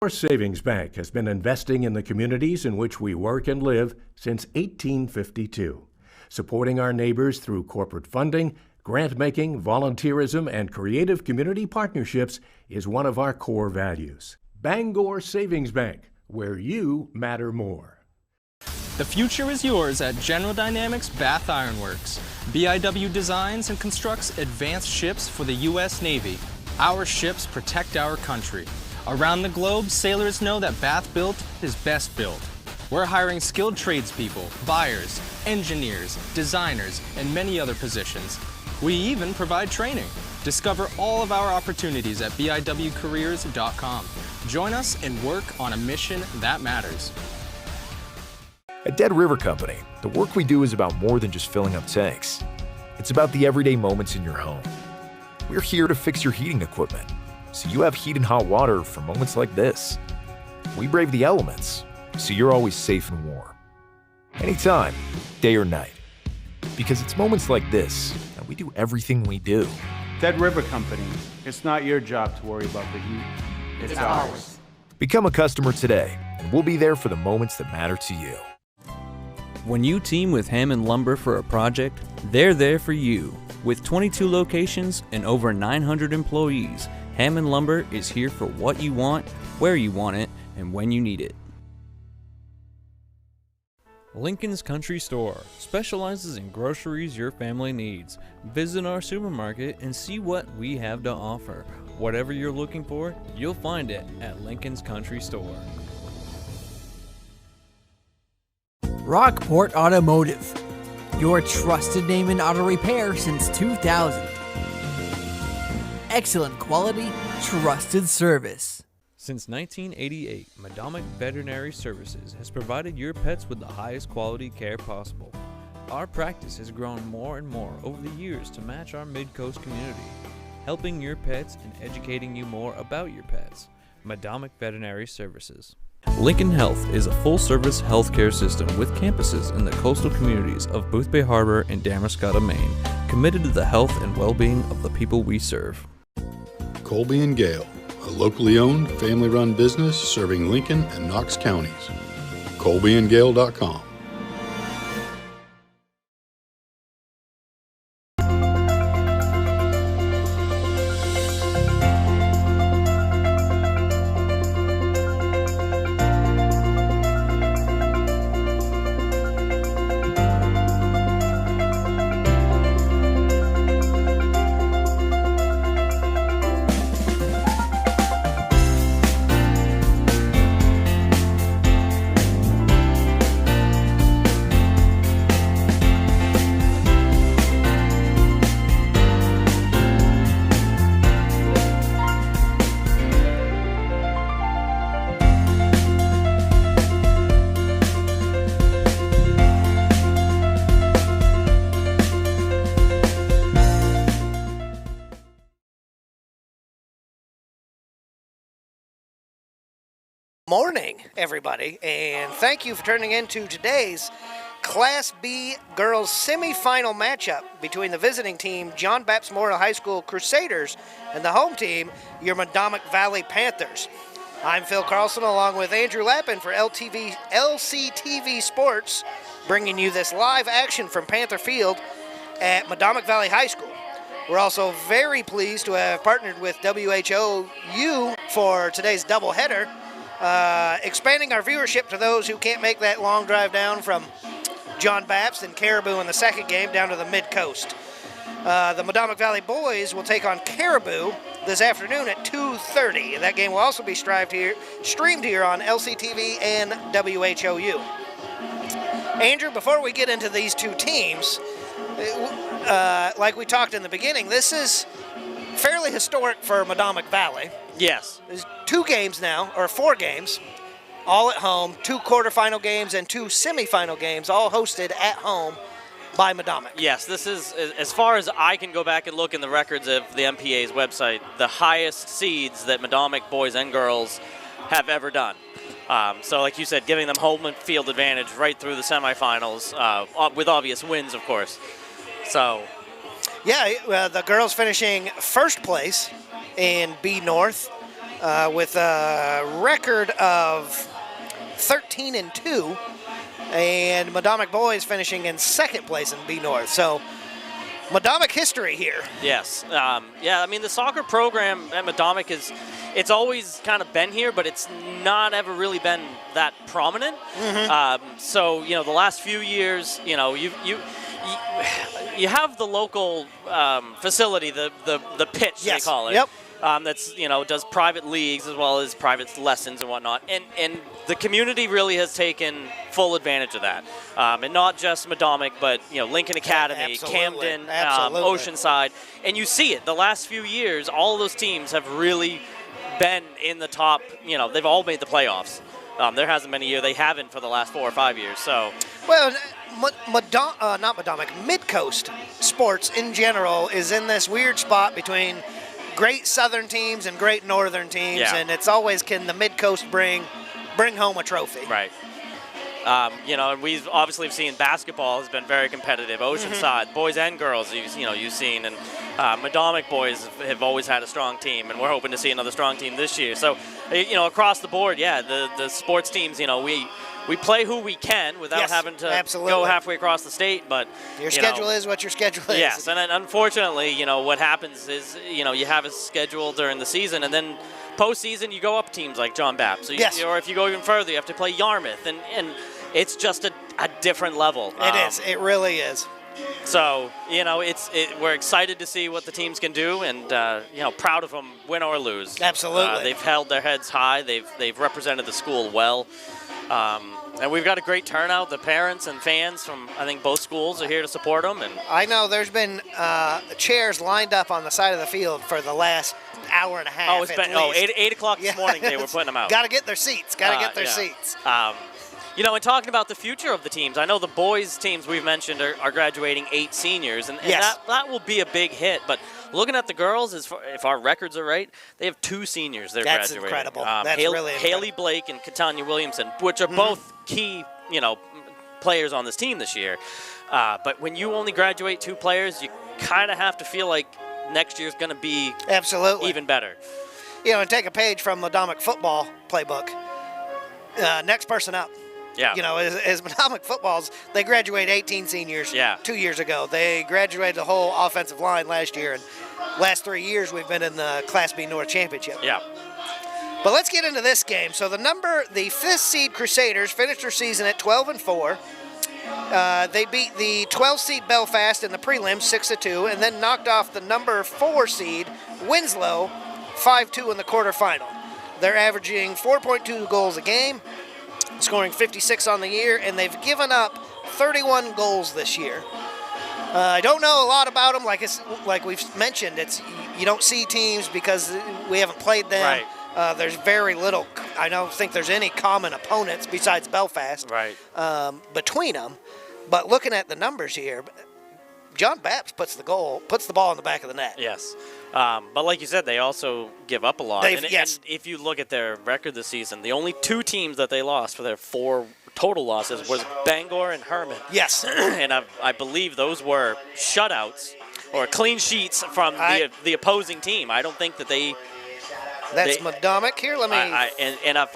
Our Savings Bank has been investing in the communities in which we work and live since 1852, supporting our neighbors through corporate funding, grant-making, volunteerism, and creative community partnerships is one of our core values. Bangor Savings Bank, where you matter more. The future is yours at General Dynamics Bath Iron Works. BIW designs and constructs advanced ships for the U.S. Navy. Our ships protect our country. Around the globe, sailors know that Bath Built is best built. We're hiring skilled tradespeople, buyers, engineers, designers, and many other positions. We even provide training. Discover all of our opportunities at biwcareers.com. Join us and work on a mission that matters. At Dead River Company, the work we do is about more than just filling up tanks. It's about the everyday moments in your home. We're here to fix your heating equipment, so you have heat and hot water for moments like this. We brave the elements, so you're always safe and warm. Anytime, day or night. Because it's moments like this that we do everything we do. Dead River Company, it's not your job to worry about the heat. It's ours. Become a customer today, and we'll be there for the moments that matter to you. When you team with Hammond Lumber for a project, they're there for you. With 22 locations and over 900 employees, Hammond Lumber is here for what you want, where you want it, and when you need it. Lincoln's Country Store specializes in groceries your family needs. Visit our supermarket and see what we have to offer. Whatever you're looking for, you'll find it at Lincoln's Country Store. Rockport Automotive, your trusted name in auto repair since 2000. Excellent quality, trusted service. Since 1988, Medomak Veterinary Services has provided your pets with the highest quality care possible. Our practice has grown more and more over the years to match our Mid-Coast community, helping your pets and educating you more about your pets. Medomak Veterinary Services. Lincoln Health is a full-service healthcare system with campuses in the coastal communities of Boothbay Harbor and Damariscotta, Maine, committed to the health and well-being of the people we serve. Colby & Gale, a locally owned, family-run business serving Lincoln and Knox counties. colbyandgale.com. Morning, everybody, and thank you for turning into today's Class B girls semifinal matchup between the visiting team, John Bapst Memorial High School Crusaders, and the home team, your Medomak Valley Panthers. I'm Phil Carlson along with Andrew Lappin for LCTV Sports, bringing you this live action from Panther Field at Medomak Valley High School. We're also very pleased to have partnered with WHOU for today's doubleheader, expanding our viewership to those who can't make that long drive down from John Bapst and Caribou in the second game down to the mid-coast. The Medomak Valley boys will take on Caribou this afternoon at 2:30. That game will also be streamed here on LCTV and WHOU. Andrew, before we get into these two teams, like we talked in the beginning, this is fairly historic for Medomak Valley. Yes. There's 2 games now, or 4 games, all at home, 2 quarterfinal games and 2 semifinal games, all hosted at home by Medomak. Yes, this is, as far as I can go back and look in the records of the MPA's website, the highest seeds that Medomak boys and girls have ever done. So like you said, giving them home and field advantage right through the semifinals, with obvious wins, of course. So, yeah, the girls finishing first place in B North, with a record of 13-2, and Medomak boys finishing in second place in B North. So Medomak history here. Yes. Yeah, I mean, the soccer program at Medomak it's always kind of been here, but it's not ever really been that prominent. So, you know, the last few years, you know, you have the local facility, the pitch, Yes. they call it. Yep. That's, you know, does private leagues as well as private lessons and whatnot. And the community really has taken full advantage of that. And not just Medomak, but, you know, Lincoln Academy, Absolutely. Camden, Absolutely. Oceanside. And you see it. The last few years, all of those teams have really been in the top, you know, they've all made the playoffs. There hasn't been a year they haven't for the last 4 or 5 years. So, Well, not Medomak, Mid-Coast sports in general is in this weird spot between great southern teams and great northern teams, Yeah. and it's always, can the Mid-Coast bring home a trophy? right. You know, and we've obviously seen basketball has been very competitive. Oceanside, boys and girls, you've seen, and Medomak boys have always had a strong team, and we're hoping to see another strong team this year. So, you know, across the board, yeah, the sports teams, you know, we play who we can without Yes, having to absolutely. go halfway across the state, but Your schedule is what your schedule is. Yes, and then unfortunately, you know, what happens is, you know, you have a schedule during the season, and then postseason you go up teams like John Bapst. So Yes. or if you go even further, you have to play Yarmouth, and it's just a different level. It is. It really is. So, you know, we're excited to see what the teams can do, and you know, proud of them, win or lose. Absolutely. They've held their heads high. They've represented the school well. And we've got a great turnout. The parents and fans from, I think, both schools are here to support them. And I know there's been chairs lined up on the side of the field for the last hour and a half. it's been 8 o'clock this morning they were putting them out. Got to get their seats. Got to get their seats. You know, and talking about the future of the teams, I know the boys' teams we've mentioned are graduating 8 seniors, and Yes. that will be a big hit. But looking at the girls, if our records are right, they have 2 seniors they're That's graduating. incredible. That's really Haley incredible. Blake and Katanya Williamson, which are both key, you know, players on this team this year. But when you only graduate 2 players, you kind of have to feel like next year's going to be Absolutely. even better. You know, and take a page from Medomak football playbook. Next person up. Yeah. You know, as Medomak footballs, they graduate 18 seniors 2 years ago. They graduated the whole offensive line last year, and last 3 years we've been in the Class B North Championship. Yeah. But let's get into this game. So the 5th seed Crusaders finished their season at 12-4. They beat the 12th seed Belfast in the prelims 6-2, and then knocked off the number 4 seed Winslow 5-2 in the quarterfinal. They're averaging 4.2 goals a game, scoring 56 on the year, and they've given up 31 goals this year. I don't know a lot about them. Like we've mentioned, you don't see teams because we haven't played them. Right. There's very little. I don't think there's any common opponents besides Belfast between them. But looking at the numbers here, John Bapst puts the ball in the back of the net. Yes. But like you said, they also give up a lot. And if you look at their record this season, the only 2 teams that they lost for their 4 total losses was Bangor and Herman. Yes. And I believe those were shutouts or clean sheets from the opposing team. I don't think that they... That's Medomak here. Let me... And if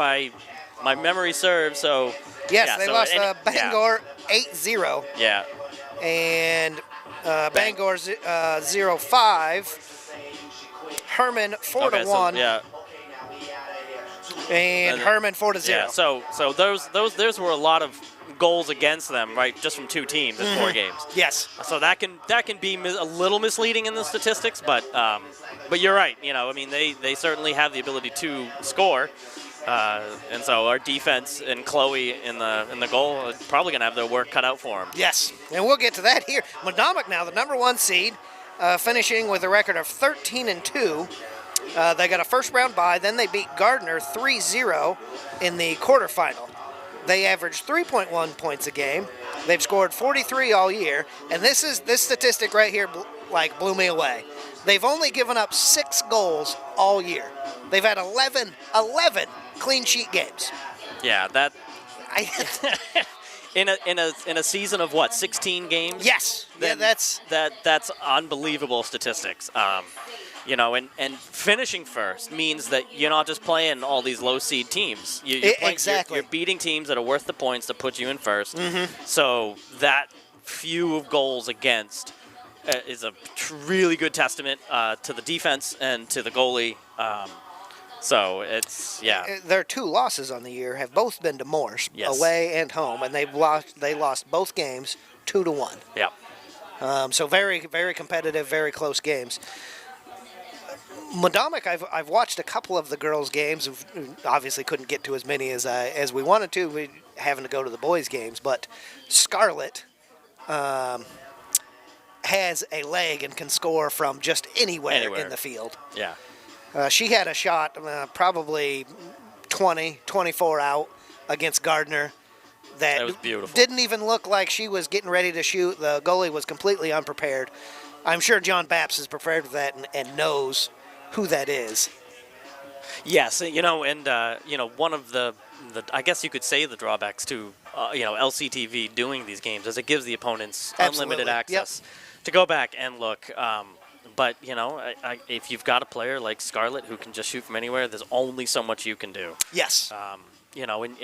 my memory serves, so... Yes, yeah, they so lost Bangor 8-0. Yeah. And Bangor 0-5. Herman 4-1. So, yeah. And Herman 4-0. Yeah. So those were a lot of goals against them, right? Just from 2 teams in 4 games. Yes. So that can be a little misleading in the statistics, but you're right. You know, I mean, they certainly have the ability to score. And so our defense and Chloe in the goal are probably going to have their work cut out for them. Yes, and we'll get to that here. Medomak now, the number 1 seed, finishing with a record of 13-2. They got a first-round bye. Then they beat Gardner 3-0 in the quarterfinal. They averaged 3.1 points a game. They've scored 43 all year, and this statistic right here blew me away. They've only given up 6 goals all year. They've had 11 clean sheet games. Yeah, that in a season of what, 16 games? Yes. That's unbelievable statistics. You know, and finishing first means that you're not just playing all these low seed teams. You're playing, Exactly. You're beating teams that are worth the points to put you in first. So that few of goals against is a really good testament to the defense and to the goalie. So it's, yeah. Their 2 losses on the year have both been to Morse, Yes. away and home, and they lost both games 2-1. Yeah. So very, very competitive, very close games. Medomak, I've watched a couple of the girls' games. We obviously couldn't get to as many as we wanted to. We having to go to the boys' games, but Scarlett has a leg and can score from just anywhere. In the field. Yeah. She had a shot probably 24 out against Gardner that was beautiful. Didn't even look like she was getting ready to shoot. The goalie was completely unprepared. I'm sure John Bapst is prepared for that and knows who that is. Yes, you know, and you know, one of the I guess you could say the drawbacks to you know, LCTV doing these games is it gives the opponents unlimited access to go back and look. But you know, if you've got a player like Scarlett who can just shoot from anywhere, there's only so much you can do. Yes. You know, and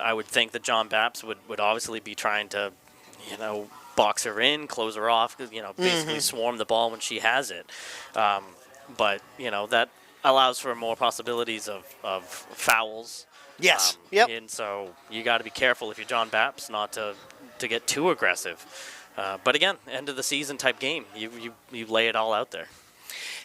I would think that John Bapst would obviously be trying to, you know, box her in, close her off, you know, basically swarm the ball when she has it. But you know, that allows for more possibilities of fouls. Yes. Yep. And so you got to be careful if you're John Bapst not to get too aggressive. But again, end of the season type game. You lay it all out there.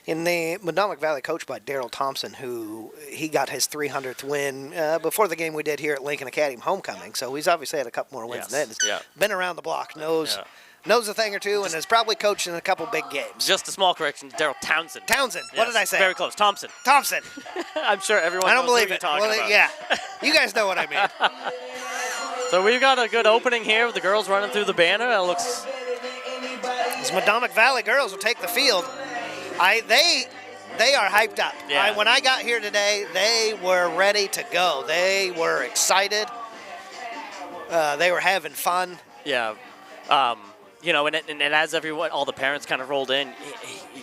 In the Medomak Valley, coached by Daryl Thompson, who he got his 300th win before the game we did here at Lincoln Academy Homecoming. So he's obviously had a couple more wins than that. Yeah. Been around the block, knows a thing or two, and has probably coached in a couple big games. Just a small correction, Daryl Townsend. Townsend. Yes, What did I say? Very close. Thompson. Thompson. I'm sure everyone I don't knows believe who you're it. talking about. Yeah. You guys know what I mean. So we've got a good opening here with the girls running through the banner. It looks... These Medomak Valley girls will take the field. They are hyped up. Yeah. When I got here today, they were ready to go. They were excited. They were having fun. Yeah. You know, and as everyone, all the parents kind of rolled in,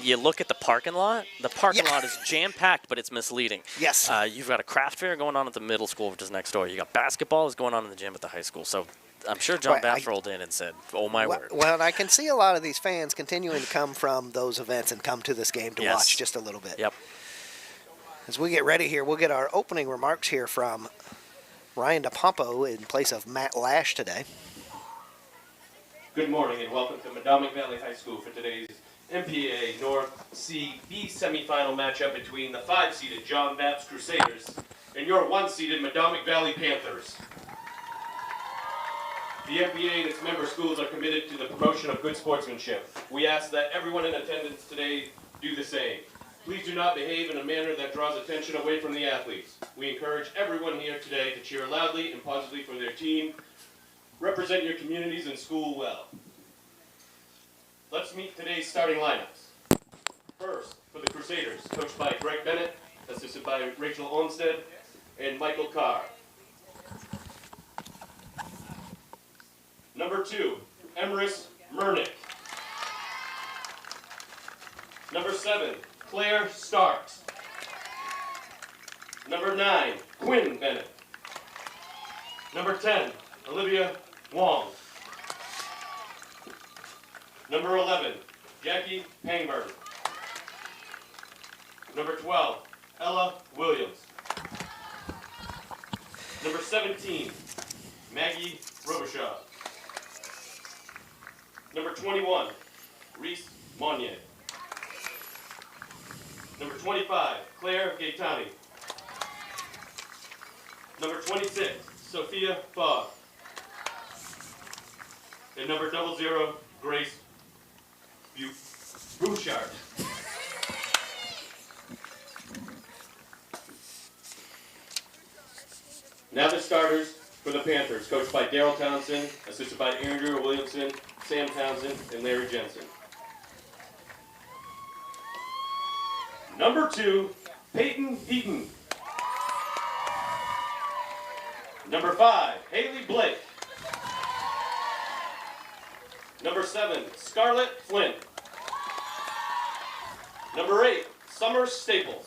you look at the parking lot. The parking lot is jam-packed, but it's misleading. Yes. You've got a craft fair going on at the middle school, which is next door. You got basketball is going on in the gym at the high school. So I'm sure John Bapst rolled in and said, "Oh my word." Well, I can see a lot of these fans continuing to come from those events and come to this game to watch just a little bit. Yep. As we get ready here, we'll get our opening remarks here from Ryan DePompo in place of Matt Lash today. Good morning and welcome to Medomak Valley High School for today's MPA North C B semifinal matchup between the 5-seeded John Bapst Crusaders and your 1-seeded Medomak Valley Panthers. The MPA and its member schools are committed to the promotion of good sportsmanship. We ask that everyone in attendance today do the same. Please do not behave in a manner that draws attention away from the athletes. We encourage everyone here today to cheer loudly and positively for their team. Represent your communities and school well. Let's meet today's starting lineups. First, for the Crusaders, coached by Greg Bennett, assisted by Rachel Olmstead and Michael Carr. Number 2, Emrys Murnick. Number 7, Claire Starks. Number 9, Quinn Bennett. Number 10, Olivia Wong. Number 11, Jackie Pangburn. Number 12, Ella Williams. Number 17, Maggie Robichaud. Number 21, Reese Monnier. Number 25, Claire Gaetani. Number 26, Sophia Fogg. And number 00, Grace Bouchard. Now the starters for the Panthers, coached by Daryl Townsend, assisted by Andrew Williamson, Sam Townsend, and Larry Jensen. Number 2, Peyton Heaton. Number 5, Haley Blake. Number 7, Scarlett Flint. Number 8, Summer Staples.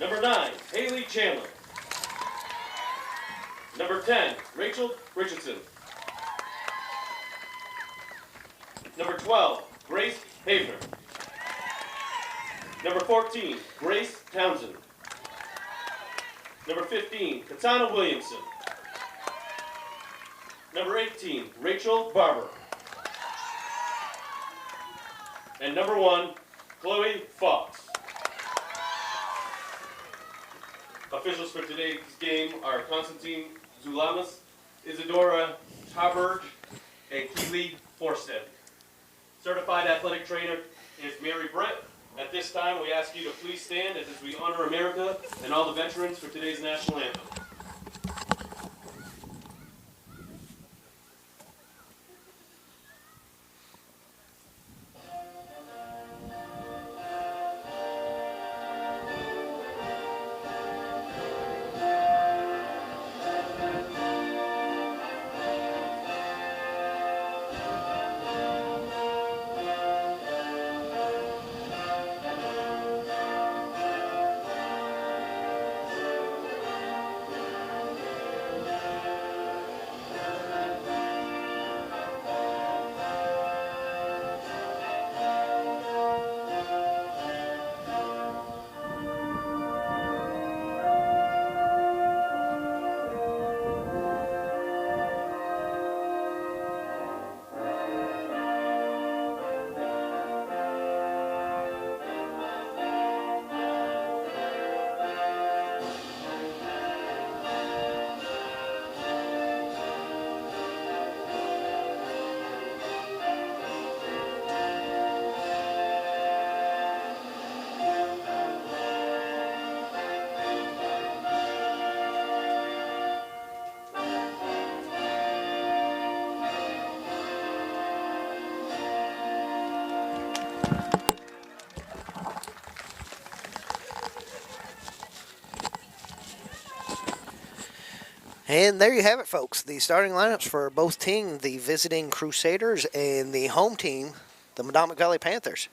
Number 9, Haley Chandler. Number 10, Rachel Richardson. Number 12, Grace Havener. Number 14, Grace Townsend. Number 15, Katana Williamson. Number 18, Rachel Barber. And number 1, Chloe Fox. Officials for today's game are Constantine Zulamas, Isadora Taberg, and Keely Forsted. Certified athletic trainer is Mary Brett. At this time, we ask you to please stand as we honor America and all the veterans for today's national anthem. And there you have it, folks. The starting lineups for both teams, the visiting Crusaders and the home team, the Medomak Valley Panthers.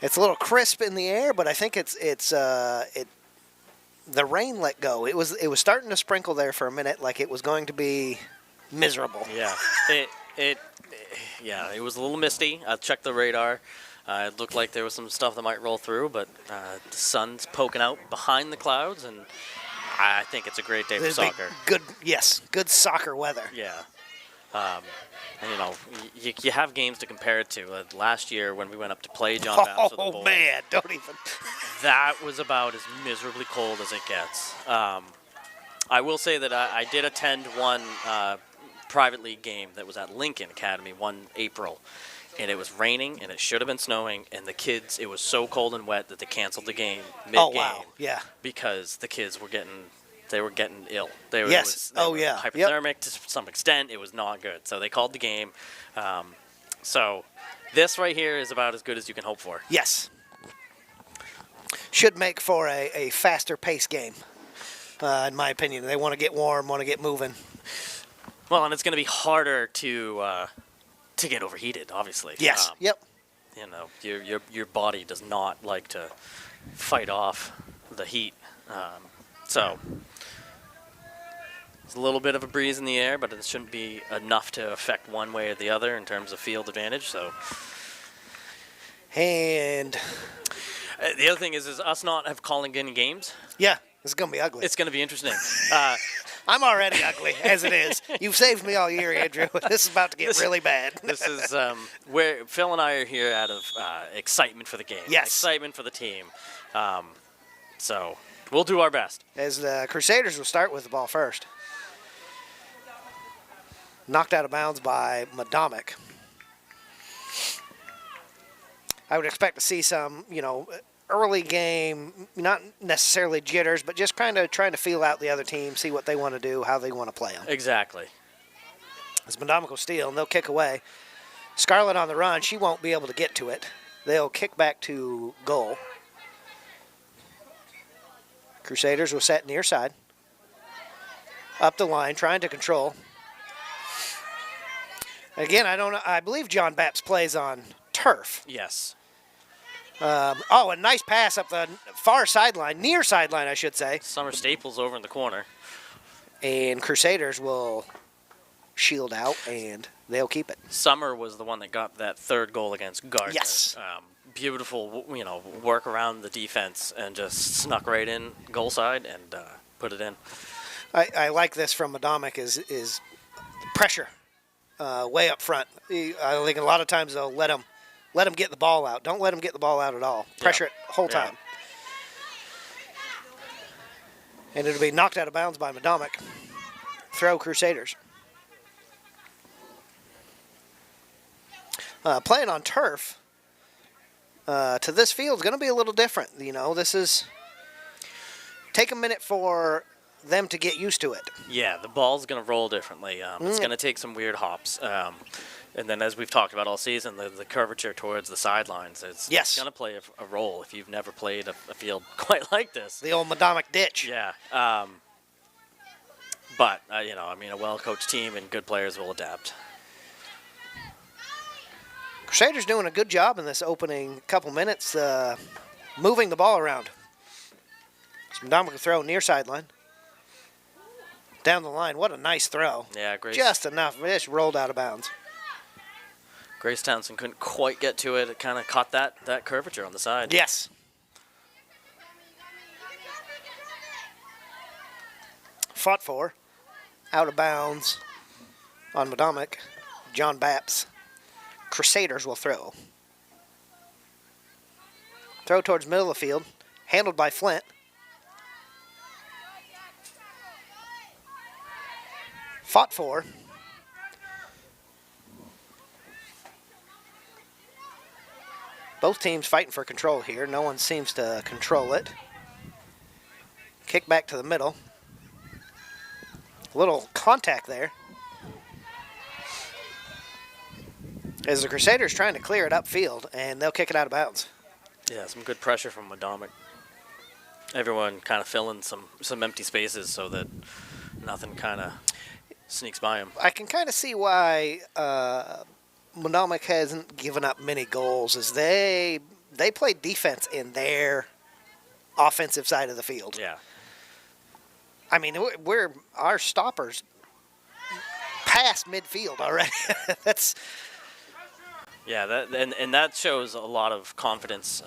It's a little crisp in the air, but I think the rain let go. It was starting to sprinkle there for a minute, like it was going to be miserable. Yeah, it was a little misty. I checked the radar. It looked like there was some stuff that might roll through, but the sun's poking out behind the clouds, and I think it's a great day for soccer. Good soccer weather. Yeah. And, you have games to compare it to. Last year when we went up to play John Bapst with the boys, oh, man, don't even. That was about as miserably cold as it gets. I will say that I did attend one private league game that was at Lincoln Academy one April. And it was raining, and it should have been snowing, and the kids, it was so cold and wet that they canceled the game mid-game. Oh, wow, yeah. Because the kids were getting ill. They were hypothermic to some extent. It was not good. So they called the game. So this right here is about as good as you can hope for. Yes. Should make for a faster pace game, in my opinion. They want to get warm, want to get moving. Well, and it's going to be harder to get overheated, obviously. Yes. Yep. Your body does not like to fight off the heat. So there's a little bit of a breeze in the air, but it shouldn't be enough to affect one way or the other in terms of field advantage. So. And the other thing is us not have calling any games. Yeah, it's going to be ugly. It's going to be interesting. I'm already ugly, as it is. You've saved me all year, Andrew. This is about to get really bad. This is where Phil and I are here out of excitement for the game. Yes. Excitement for the team. So we'll do our best. As the Crusaders will start with the ball first. Knocked out of bounds by Medomak. I would expect to see some, early game, not necessarily jitters, but just kind of trying to feel out the other team, see what they want to do, how they want to play them. Exactly. As Medomak will steal, and they'll kick away. Scarlett on the run, she won't be able to get to it. They'll kick back to goal. Crusaders will set near side. Up the line, trying to control. Again, I believe John Bapst plays on turf. Yes. A nice pass up the far sideline, near sideline, I should say. Summer Staples over in the corner. And Crusaders will shield out, and they'll keep it. Summer was the one that got that third goal against Gardner. Yes. Beautiful, work around the defense and just snuck right in goal side and put it in. I like this from Medomak is pressure way up front. I think a lot of times they'll let them get the ball out. Don't let them get the ball out at all. Pressure it whole time. And it'll be knocked out of bounds by Medomak. Throw Crusaders. Playing on turf to this field is going to be a little different. This is take a minute for them to get used to it. Yeah, the ball's going to roll differently. It's going to take some weird hops. And then as we've talked about all season, the curvature towards the sidelines, it's going to play a role if you've never played a field quite like this. The old Medomak ditch. Yeah. But, a well-coached team and good players will adapt. Crusaders doing a good job in this opening couple minutes, moving the ball around. So Medomak will throw near sideline. Down the line, what a nice throw. Yeah, Grace. Just enough, just rolled out of bounds. Grace Townsend couldn't quite get to it. It kind of caught that curvature on the side. Yes. Fought for, out of bounds on Medomak, John Bapst. Crusaders will throw. Throw towards middle of the field, handled by Flint. Fought for. Both teams fighting for control here. No one seems to control it. Kick back to the middle. A little contact there. As the Crusaders trying to clear it upfield, and they'll kick it out of bounds. Yeah, some good pressure from Medomak. Everyone kind of filling some empty spaces so that nothing kind of sneaks by him. I can kind of see why Medomak hasn't given up many goals, as they play defense in their offensive side of the field. Yeah. I mean, we're our stoppers past midfield already. That's. Yeah, that shows a lot of confidence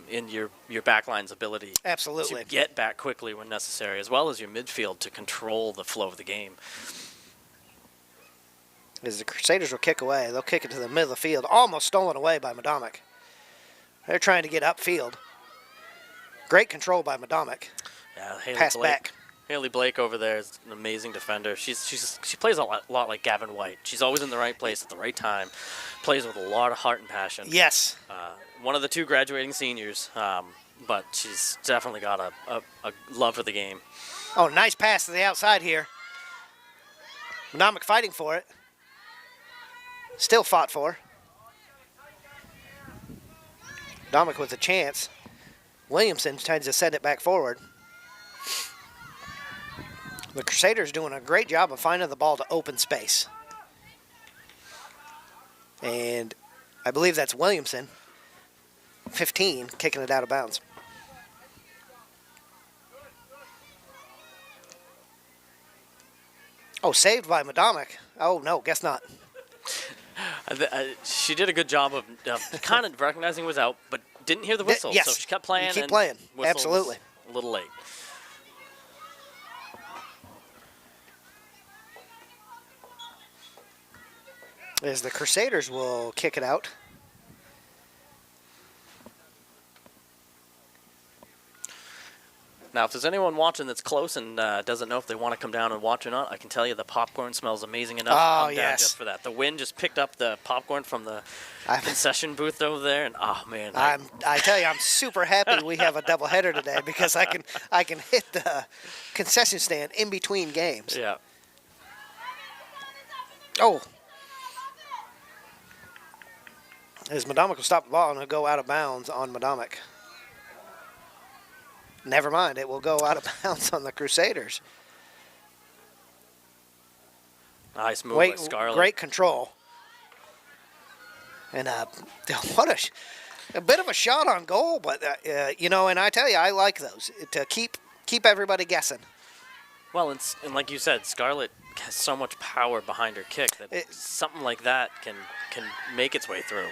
in your backline's ability Absolutely. to get back quickly when necessary, as well as your midfield to control the flow of the game. As the Crusaders will kick away, they'll kick it to the middle of the field, almost stolen away by Medomak. They're trying to get upfield. Great control by Medomak. Yeah, Haley Pass Blake. back. Haley Blake over there is an amazing defender. She plays a lot like Gavin White. She's always in the right place at the right time. Plays with a lot of heart and passion. Yes. One of the two graduating seniors, but she's definitely got a love for the game. Oh, nice pass to the outside here. Medomak fighting for it. Still fought for. Medomak with a chance. Williamson tries to send it back forward. The Crusaders doing a great job of finding the ball to open space. And I believe that's Williamson, 15, kicking it out of bounds. Oh, saved by Medomak. Oh, no, guess not. She did a good job of kind of recognizing it was out, but didn't hear the whistle. Yes. So she kept playing. You keep and playing. whistle Absolutely. was a little late. As the Crusaders will kick it out. Now, if there's anyone watching that's close and doesn't know if they want to come down and watch or not, I can tell you the popcorn smells amazing enough to come down just for that. The wind just picked up the popcorn from the concession booth over there, and oh man! I tell you, I'm super happy we have a doubleheader today because I can hit the concession stand in between games. Yeah. Oh. As Medomak will stop the ball and it'll go out of bounds on Medomak. Never mind, it will go out of bounds on the Crusaders. Nice move by Scarlett. Great control. And what a bit of a shot on goal, but you know, and I tell you, I like those to keep everybody guessing. Well, and like you said, Scarlett has so much power behind her kick that something like that can make its way through.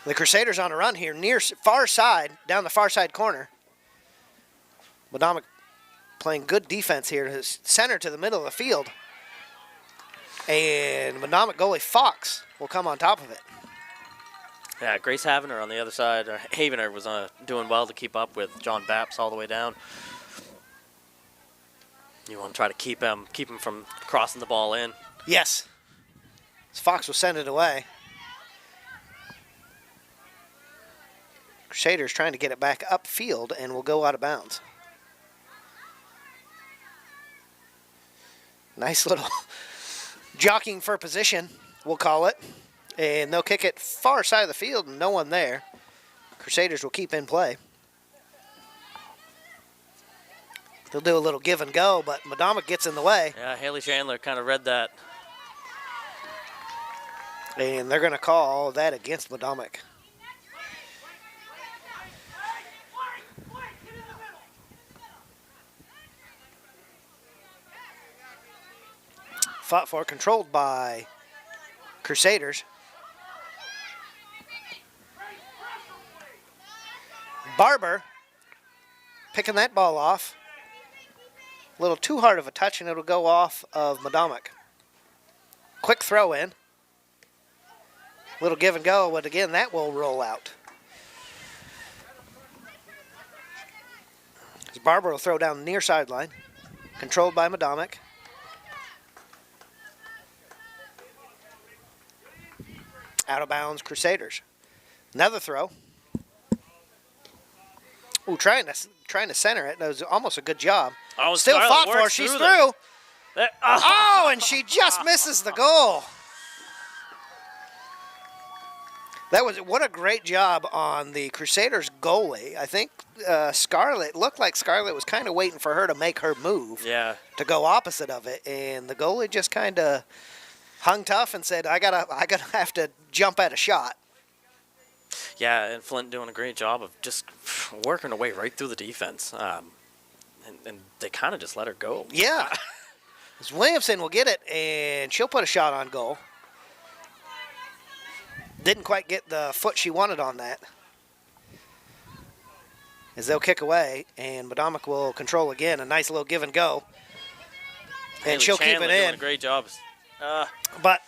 The Crusaders on a run here, near far side, down the far side corner. Medomak playing good defense here, his center to the middle of the field. And Medomak goalie Fox will come on top of it. Yeah, Grace Havener on the other side. Havener was doing well to keep up with John Bapst all the way down. You want to try to keep him from crossing the ball in. Yes. Fox will send it away. Crusaders trying to get it back upfield and will go out of bounds. Nice little jockeying for position, we'll call it. And they'll kick it far side of the field and no one there. Crusaders will keep in play. They'll do a little give and go, but Medomak gets in the way. Yeah, Haley Chandler kind of read that. And they're going to call that against Medomak. Fought for, controlled by Crusaders. Barber picking that ball off. A little too hard of a touch, and it'll go off of Medomak. Quick throw in. Little give and go, but again, that will roll out. Barber will throw down the near sideline. Controlled by Medomak. Out of bounds, Crusaders. Another throw. Ooh, trying to center it. That was almost a good job. Oh, still Scarlett fought for. works She's through through. Oh, and she just misses the goal. That was what a great job on the Crusaders goalie. I think Scarlett looked like Scarlett was kind of waiting for her to make her move. Yeah. To go opposite of it, and the goalie just kind of hung tough and said, "I gotta have to jump at a shot." Yeah, and Flint doing a great job of just working her way right through the defense. And they kind of just let her go. Yeah. As Williamson will get it, and she'll put a shot on goal. Didn't quite get the foot she wanted on that. As they'll kick away, and Medomak will control again. A nice little give and go. And Haley she'll Chandler keep it in. doing a great job. But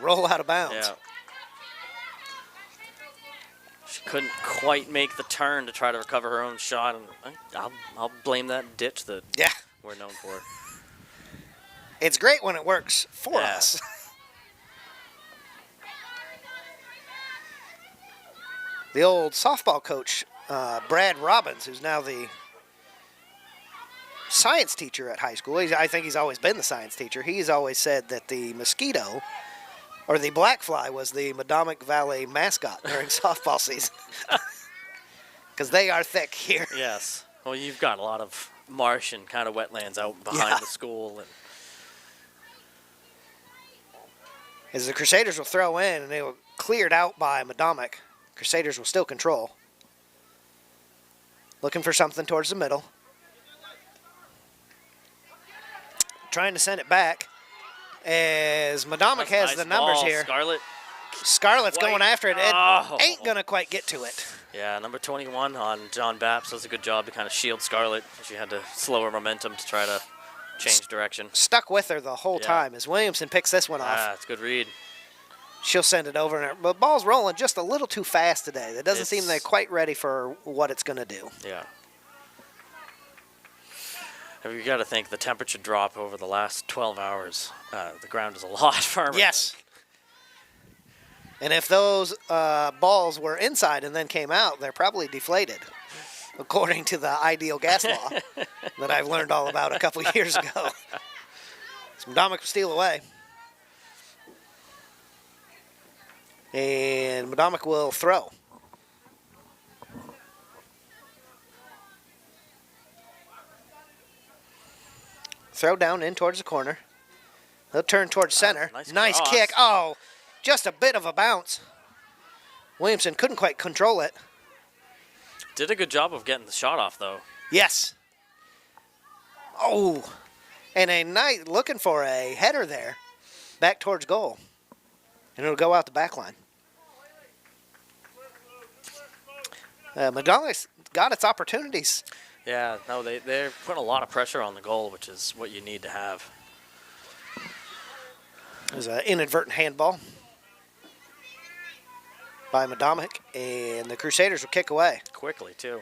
roll out of bounds. Yeah. She couldn't quite make the turn to try to recover her own shot, and I'll blame that ditch that we're known for. It's great when it works for us. The old softball coach, Brad Robbins, who's now the science teacher at high school. I think he's always been the science teacher. He's always said that the mosquito or the black fly was the Medomak Valley mascot during softball season. Because they are thick here. Yes. Well, you've got a lot of marsh and kind of wetlands out behind the school. And as the Crusaders will throw in, and they will cleared out by Medomak. Crusaders will still control. Looking for something towards the middle. Trying to send it back. As Medomak has nice the numbers ball. here. Scarlett's going after it. It ain't going to quite get to it. Yeah, number 21 on John Bapst does a good job to kind of shield Scarlett. She had to slow her momentum to try to change direction. Stuck with her the whole time as Williamson picks this one off. It's a good read. She'll send it over. And the ball's rolling just a little too fast today. It doesn't seem they're quite ready for what it's going to do. Yeah. And you got to think the temperature drop over the last 12 hours. The ground is a lot firmer. Yes. And if those balls were inside and then came out, they're probably deflated, according to the ideal gas law that I've learned all about a couple years ago. So Medomak will steal away. And Medomak will throw. Throw down in towards the corner. They'll turn towards center. Nice kick. Oh, just a bit of a bounce. Williamson couldn't quite control it. Did a good job of getting the shot off, though. Yes. Oh, and a night looking for a header there, back towards goal. And it'll go out the back line. Medomac's got its opportunities. Yeah, no, they're putting a lot of pressure on the goal, which is what you need to have. There's an inadvertent handball by Medomak, and the Crusaders will kick away. Quickly, too.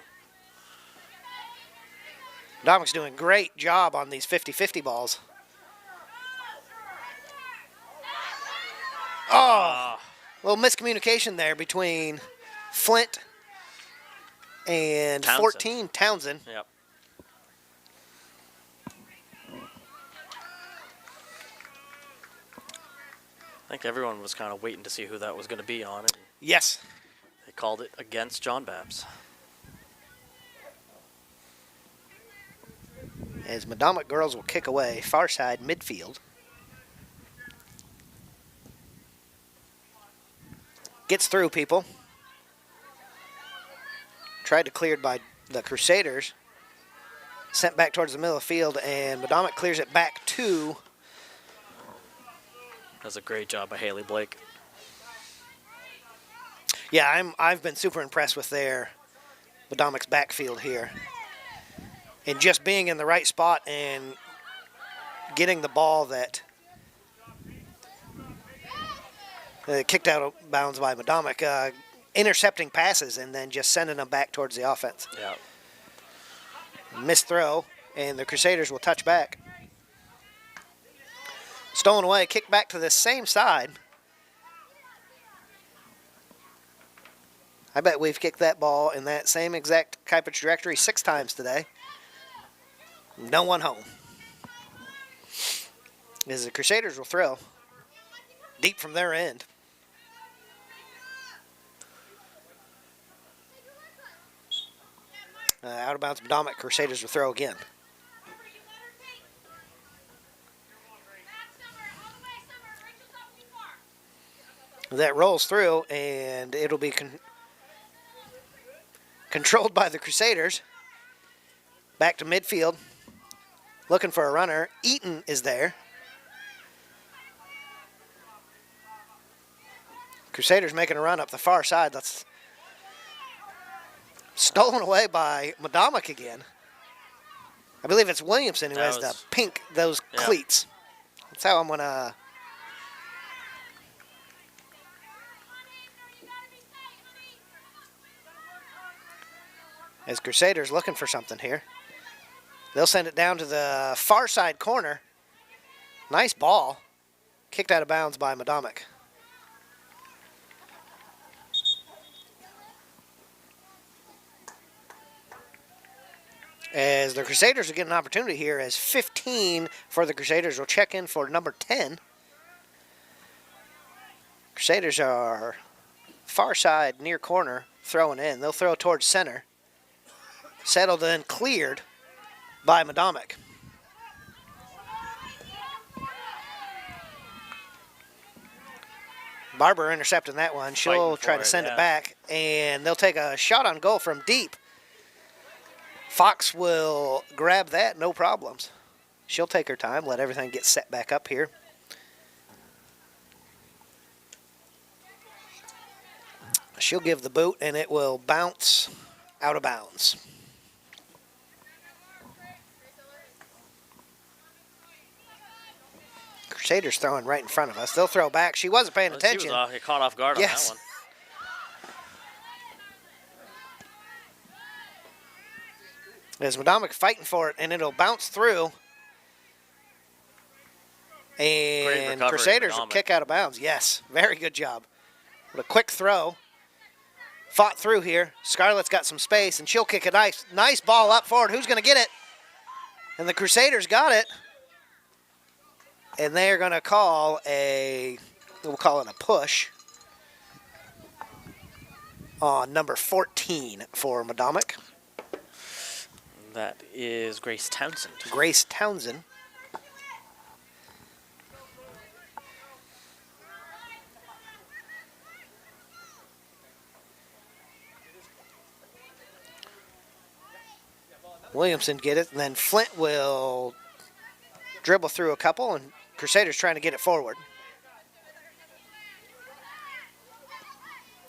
Medomak's doing a great job on these 50-50 balls. Oh, a little miscommunication there between Flint and Townsend. 14, Townsend. Yep. I think everyone was kind of waiting to see who that was going to be on it. Yes. They called it against John Bapst. As Medomak girls will kick away, far side midfield. Gets through people. Tried to clear it by the Crusaders. Sent back towards the middle of the field, and Medomak clears it back to. Does a great job by Haley Blake. Yeah, I've been super impressed with their Medomak's backfield here. And just being in the right spot and getting the ball that kicked out of bounds by Medomak, intercepting passes and then just sending them back towards the offense. Yeah. Missed throw, and the Crusaders will touch back. Stolen away, kicked back to the same side. I bet we've kicked that ball in that same exact type of trajectory 6 times today. No one home. As the Crusaders will throw deep from their end. Out of bounds, Medomak. Crusaders will throw again. That rolls through, and it'll be controlled by the Crusaders. Back to midfield. Looking for a runner. Eaton is there. Crusaders making a run up the far side. That's stolen away by Medomak again. I believe it's Williamson who has the pink, those cleats. That's how I'm going to... As Crusaders looking for something here. They'll send it down to the far side corner. Nice ball. Kicked out of bounds by Medomak. As the Crusaders will get an opportunity here, as 15 for the Crusaders will check in for number 10. Crusaders are far side near corner throwing in. They'll throw towards center. Settled and cleared by Medomak. Barber intercepting that one. She'll try to send it back, and they'll take a shot on goal from deep. Fox will grab that, no problems. She'll take her time, let everything get set back up here. She'll give the boot, and it will bounce out of bounds. Crusaders throwing right in front of us. They'll throw back. She wasn't paying attention. She was caught off guard on that one. As Medomak fighting for it, and it'll bounce through. And Crusaders will kick out of bounds. Yes, very good job. What a quick throw. Fought through here. Scarlett's got some space, and she'll kick a nice ball up forward. Who's going to get it? And the Crusaders got it. And they're going to call we'll call it a push on number 14 for Medomak. That is Grace Townsend. Grace Townsend. Williamson get it, and then Flint will dribble through a couple, and Crusaders trying to get it forward.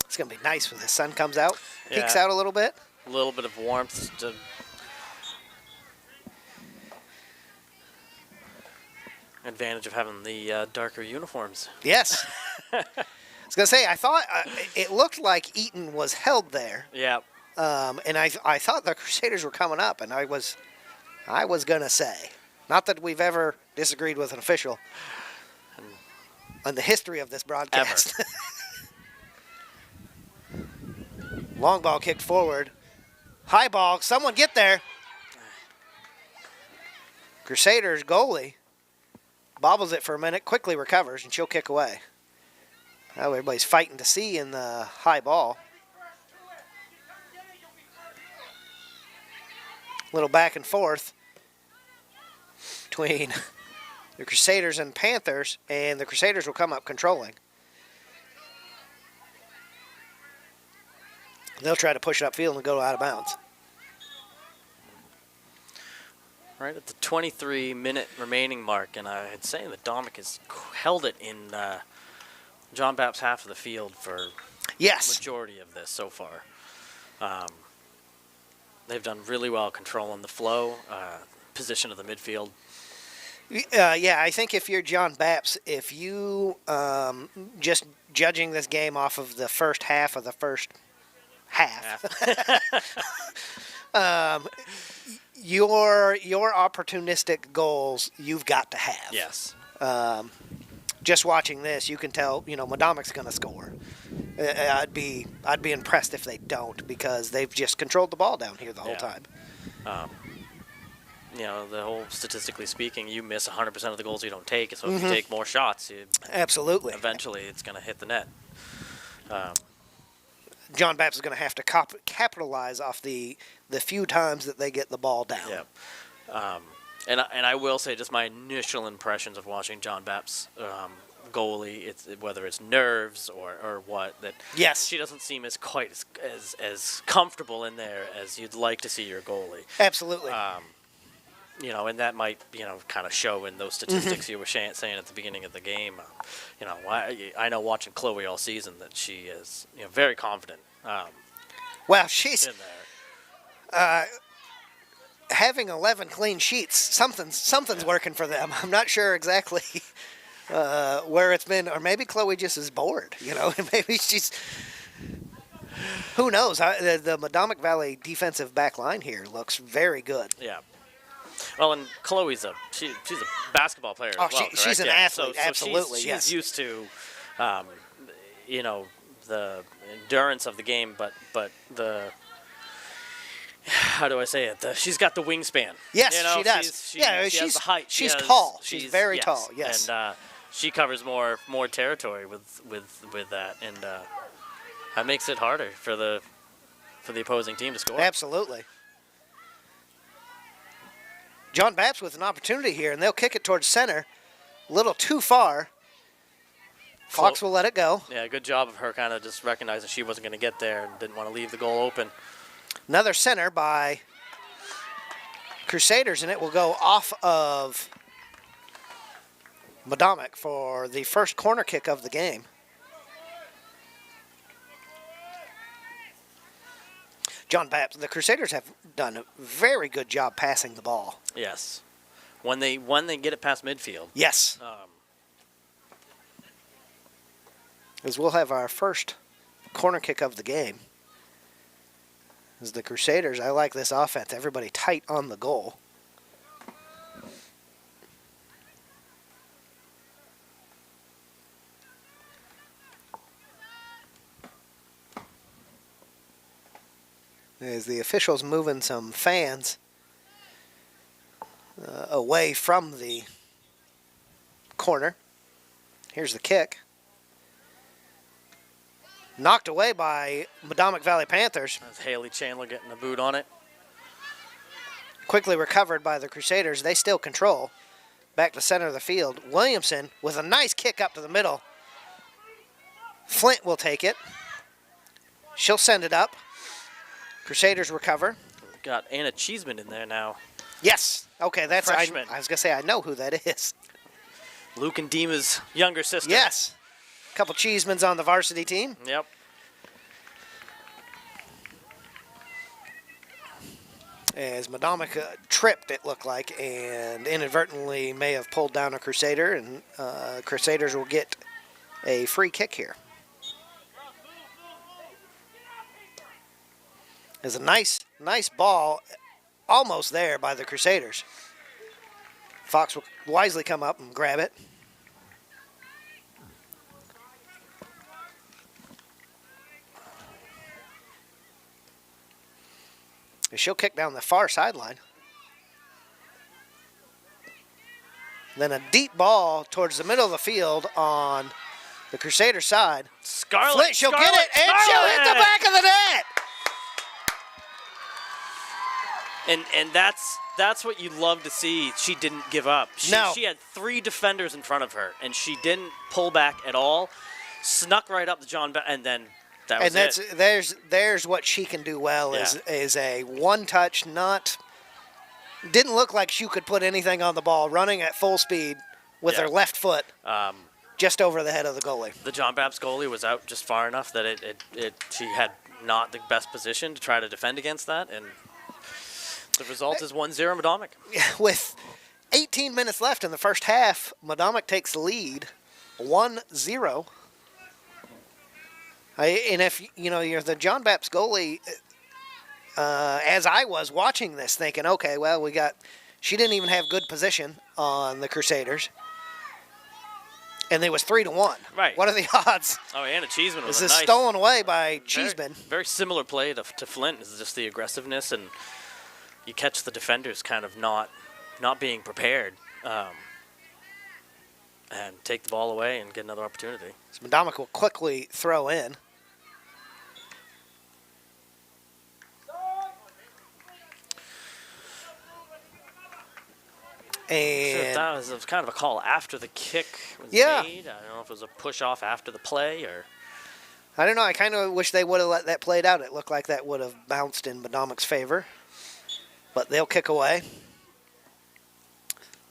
It's going to be nice when the sun comes out, peeks out a little bit. A little bit of warmth to advantage of having the darker uniforms. Yes. I was going to say, I thought it looked like Eaton was held there. Yeah. And I thought the Crusaders were coming up, and I was going to say, not that we've ever disagreed with an official on the history of this broadcast. Long ball kicked forward. High ball. Someone get there. Crusaders goalie bobbles it for a minute, quickly recovers, and she'll kick away. Now everybody's fighting to see in the high ball. Little back and forth between the Crusaders and Panthers, and the Crusaders will come up controlling. They'll try to push it upfield and go out of bounds. Right at the 23-minute remaining mark, and I had saying that Medomak has held it in John Bapst's half of the field for the majority of this so far. They've done really well controlling the flow, position of the midfield. Yeah, I think if you're John Bapst, if you just judging this game off of the first half of the first half, your opportunistic goals you've got to have. Yes. Just watching this, you can tell, Medomak's going to score. I'd be impressed if they don't, because they've just controlled the ball down here the whole time. The whole statistically speaking, you miss 100% of the goals you don't take. So if you take more shots, absolutely, eventually it's going to hit the net. John Bapst is going to have to capitalize off the few times that they get the ball down. Yeah. And I will say, just my initial impressions of watching John Bapst's goalie, whether it's nerves or what, that she doesn't seem as quite as comfortable in there as you'd like to see your goalie. Absolutely. And that might kind of show in those statistics you were saying at the beginning of the game. I know watching Chloe all season that she is very confident. Well, she's in there. Having 11 clean sheets. Something's working for them. I'm not sure exactly where it's been, or maybe Chloe just is bored. Maybe she's. Who knows? The Medomak Valley defensive back line here looks very good. Yeah. Well, and Chloe's she's a basketball player as well, correct? She's an athlete, so absolutely. She's used to, the endurance of the game, but the, how do I say it? She's got the wingspan. Yes, she does. She has the height. She's tall. She's very tall. Yes. And she covers more territory with that, and that makes it harder for the opposing team to score. Absolutely. John Bapst with an opportunity here, and they'll kick it towards center. A little too far. Fox will let it go. Yeah, good job of her kind of just recognizing she wasn't going to get there and didn't want to leave the goal open. Another center by Crusaders, and it will go off of Medomak for the first corner kick of the game. John Bapst, the Crusaders have done a very good job passing the ball. Yes. When they get it past midfield. Yes. As we'll have our first corner kick of the game. As the Crusaders, I like this offense. Everybody tight on the goal. As the officials moving some fans away from the corner. Here's the kick. Knocked away by Medomak Valley Panthers. That's Haley Chandler getting a boot on it. Quickly recovered by the Crusaders. They still control. Back to center of the field. Williamson with a nice kick up to the middle. Flint will take it. She'll send it up. Crusaders recover. got Anna Cheeseman in there now. Yes. Okay, that's I Freshman. was gonna say I know who that is. Luke and Dima's younger sister. Yes. A couple Cheesemans on the varsity team. Yep. As Medomak tripped, it looked like, and inadvertently may have pulled down a Crusader, and Crusaders will get a free kick here. There's a nice ball almost there by the Crusaders. Fox will wisely come up and grab it. And she'll kick down the far sideline. Then a deep ball towards the middle of the field on the Crusader side. Scarlett, She'll get it, and she'll hit the back of the net. And that's what you love to see. She didn't give up. She had 3 defenders in front of her, and she didn't pull back at all. Snuck right up to John, and then that was it. There's what she can do well is a one-touch, didn't look like she could put anything on the ball, running at full speed with her left foot just over the head of the goalie. The John Bapst goalie was out just far enough that she had not the best position to try to defend against that, and the result is 1-0 Medomak. With 18 minutes left in the first half, Medomak takes the lead 1-0. And if you're the John Bapst goalie, as I was watching this, thinking, okay, well, she didn't even have good position on the Crusaders, and it was 3-1. Right. What are the odds? Oh, Anna Cheeseman was This is stolen away by Cheeseman. Very similar play to Flint. Is just the aggressiveness, and you catch the defenders kind of not being prepared, and take the ball away and get another opportunity. So Medomak will quickly throw in. And that was kind of a call after the kick was made. I don't know if it was a push off after the play or. I don't know. I kind of wish they would have let that played out. It looked like that would have bounced in Medomak's favor. But they'll kick away.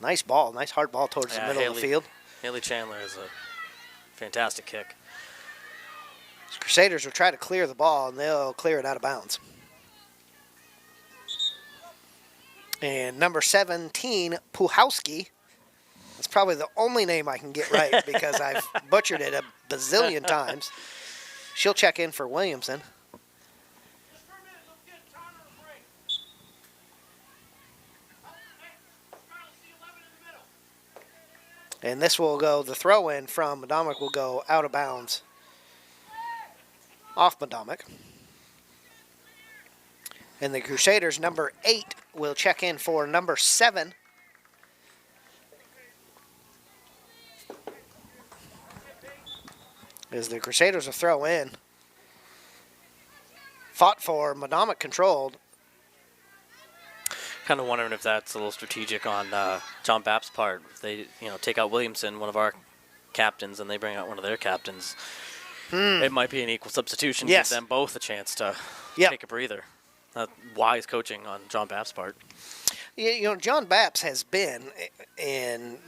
Nice ball. Nice hard ball towards the middle of the field. Haley Chandler is a fantastic kick. Crusaders will try to clear the ball, and they'll clear it out of bounds. And number 17, Puhowski. That's probably the only name I can get right because I've butchered it a bazillion times. She'll check in for Williamson. And this will go, the throw-in from Medomak will go out of bounds off Medomak. And the Crusaders, number 8, will check in for number 7. As the Crusaders will throw in. Fought for, Medomak controlled. Kind of wondering if that's a little strategic on John Bapst's part. If they, take out Williamson, one of our captains, and they bring out one of their captains. It might be an equal substitution. Yes. Give them both a chance to take a breather. Wise coaching on John Bapst's part. John Bapst has been in,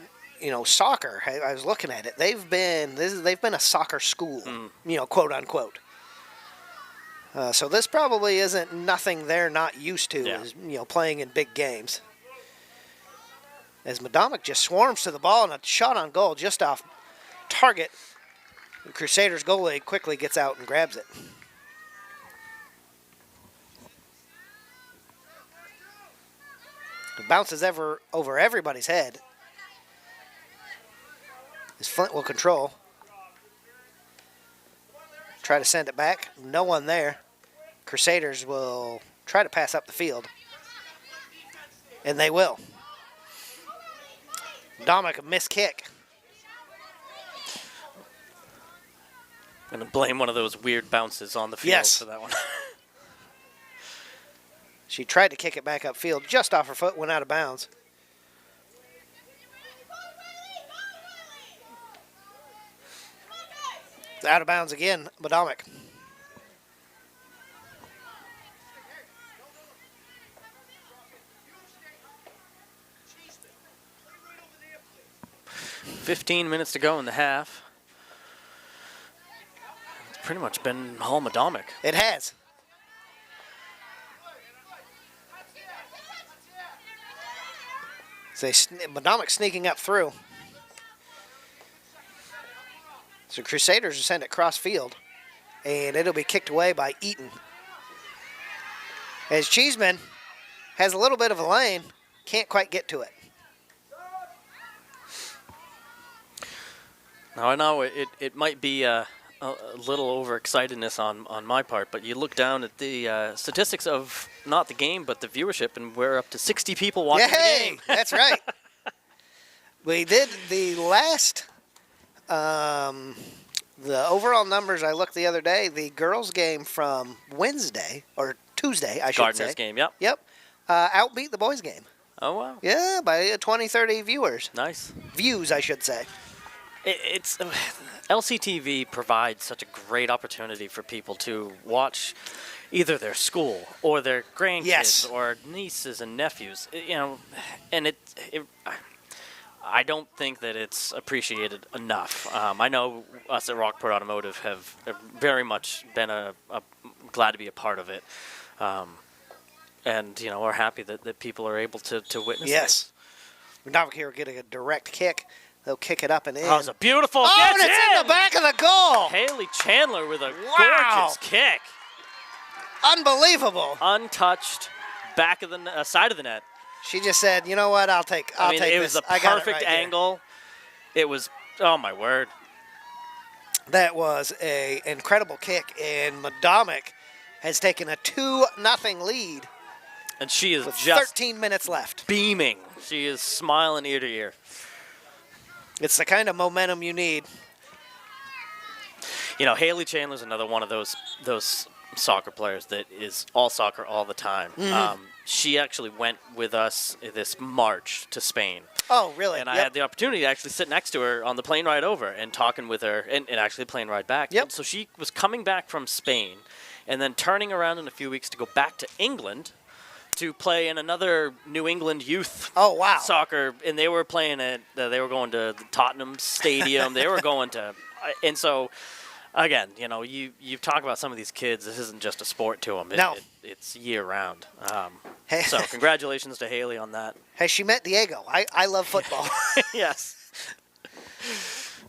soccer. I was looking at it. They've been a soccer school, quote unquote. So this probably isn't nothing they're not used to, is, playing in big games. As Medomak just swarms to the ball and a shot on goal just off target. The Crusaders goalie quickly gets out and grabs it. It bounces over everybody's head. As Flint will control. Try to send it back. No one there. Crusaders will try to pass up the field. And they will. Medomak, a missed kick. I'm going to blame one of those weird bounces on the field for that one. She tried to kick it back upfield, just off her foot, went out of bounds. Out of bounds again, Medomak. 15 minutes to go in the half. It's pretty much been all Medomak. It has. So Medomak sneaking up through. So Crusaders will send it cross field, and it'll be kicked away by Eaton. As Cheeseman has a little bit of a lane, can't quite get to it. Now, I know it might be a little overexcitedness on my part, but you look down at the statistics of not the game, but the viewership, and we're up to 60 people watching the game. That's right. We did the last, the overall numbers I looked the other day, the girls' game from Wednesday, or Tuesday, I should say. Gardner's game, yep. Yep. Outbeat the boys' game. Oh, wow. Yeah, by 20, 30 viewers. Nice. Views, I should say. It's LCTV provides such a great opportunity for people to watch either their school or their grandkids or nieces and nephews. You know, and I don't think that it's appreciated enough. I know us at Rockport Automotive have very much been glad to be a part of it, and we're happy that people are able to witness. Yes, Medomak here getting a direct kick. They'll kick it up and in. Oh, it's a beautiful Oh, catch. and it's in the back of the goal. Haley Chandler with a gorgeous kick. Unbelievable. Untouched, back of the side of the net. She just said, "You know what? I'll take It this. was a I got it perfect right here." angle. It was, oh my word. That was an incredible kick, and Medomak has taken a 2-0 lead. And she is with just 13 minutes left. Beaming. She is smiling ear to ear. It's the kind of momentum you need. Haley Chandler's another one of those soccer players that is all soccer all the time. Mm-hmm. She actually went with us this March to Spain. Oh, really? And I had the opportunity to actually sit next to her on the plane ride over and talking with her, and actually plane ride back. Yep. And so she was coming back from Spain and then turning around in a few weeks to go back to England to play in another New England youth soccer. And they were playing they were going to the Tottenham Stadium. They were going to, and so, again, you talk about some of these kids, this isn't just a sport to them. It's year round. So congratulations to Haley on that. Has she met Diego? I love football. Yes.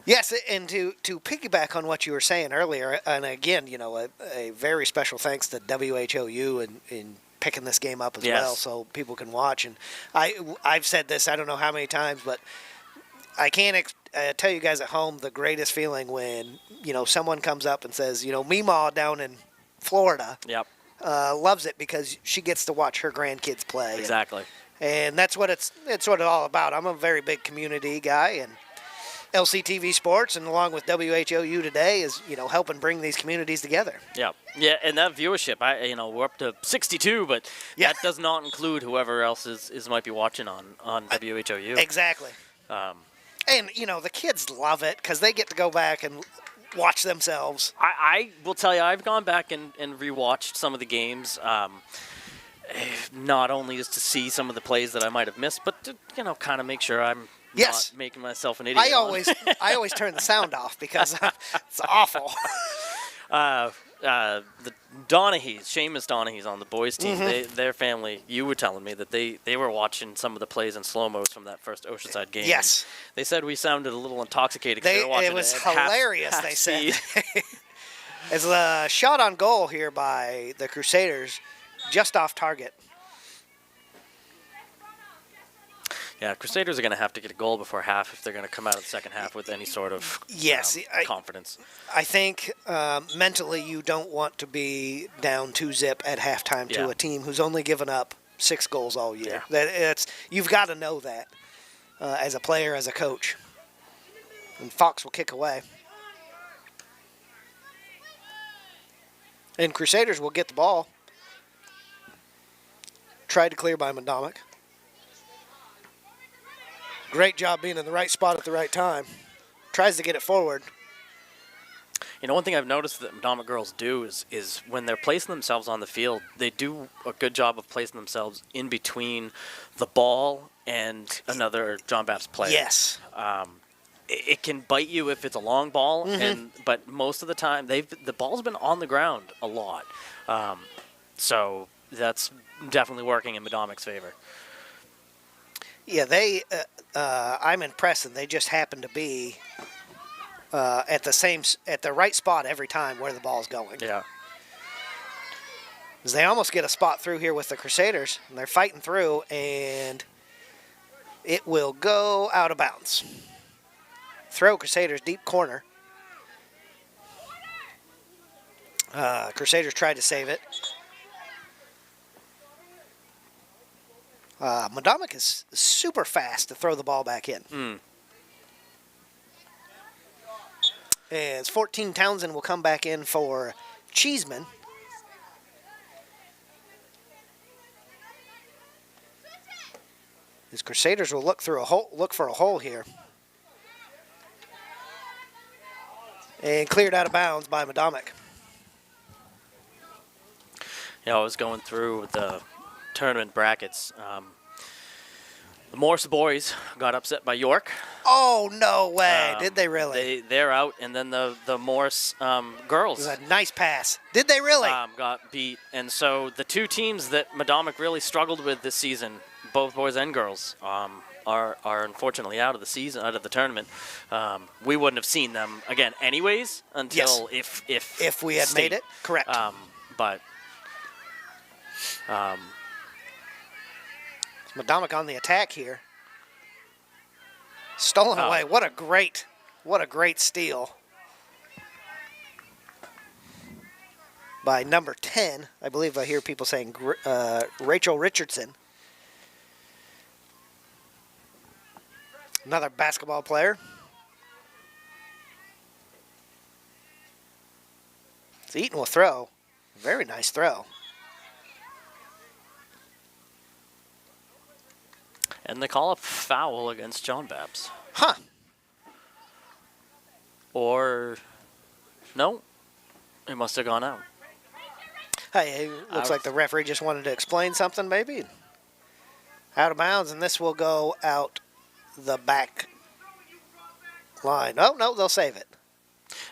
Yes, and to piggyback on what you were saying earlier, and again, a very special thanks to WHOU in picking this game up as well, so people can watch. And I've said this, I don't know how many times, but I can't tell you guys at home the greatest feeling when someone comes up and says, Meemaw down in Florida. Yep. Loves it because she gets to watch her grandkids play. Exactly. And that's what it's all about. I'm a very big community guy, and LCTV Sports, and along with WHOU today, is helping bring these communities together. Yeah, and that viewership, we're up to 62, but that does not include whoever else is might be watching on WHOU. Exactly. And the kids love it because they get to go back and watch themselves. I will tell you, I've gone back and rewatched some of the games. Not only just to see some of the plays that I might have missed, but to kind of make sure I'm not making myself an idiot. I always turn the sound off because it's awful. The Donaghy's, Seamus Donaghy's on the boys team, their family, you were telling me that they were watching some of the plays in slow-mos from that first Oceanside game. Yes. They said we sounded a little intoxicated. They were watching it was at hilarious, half they said. speed. As a shot on goal here by the Crusaders, just off target. Yeah, Crusaders are going to have to get a goal before half if they're going to come out of the second half with any sort of confidence. I think mentally you don't want to be down 2-0 at halftime to a team who's only given up 6 goals all year. You've got to know that as a player, as a coach. And Fox will kick away. And Crusaders will get the ball. Tried to clear by Medomak. Great job being in the right spot at the right time. Tries to get it forward. One thing I've noticed that Medomak girls do is when they're placing themselves on the field, they do a good job of placing themselves in between the ball and another John Bapst player. Yes. it can bite you if it's a long ball, but most of the time the ball's been on the ground a lot. So that's definitely working in Medomac's favor. Yeah, I'm impressed, and they just happen to be at the right spot every time where the ball's going. Yeah. They almost get a spot through here with the Crusaders, and they're fighting through, and it will go out of bounds. Throw Crusaders deep corner. Crusaders tried to save it. Medomak is super fast to throw the ball back in. As 14 Townsend will come back in for Cheeseman. His Crusaders will look for a hole here. And cleared out of bounds by Medomak. Yeah, I was going through the tournament brackets. The Morse boys got upset by York. Oh, no way. Did they really? They're out, and then the Morse girls. It was a nice pass. Did they really? Got beat. And so the two teams that Medomak really struggled with this season, both boys and girls, are unfortunately out of the tournament. We wouldn't have seen them again anyways until if we had made it. Correct. But Medomak on the attack here. Stolen away. What a great steal by number 10. I believe I hear people saying Rachel Richardson. Another basketball player. It's Eaton will throw. Very nice throw. And they call a foul against John Bapst. Huh. Or, no, it must have gone out. Hey, it looks like the referee just wanted to explain something, maybe. Out of bounds, and this will go out the back line. Oh, no, they'll save it.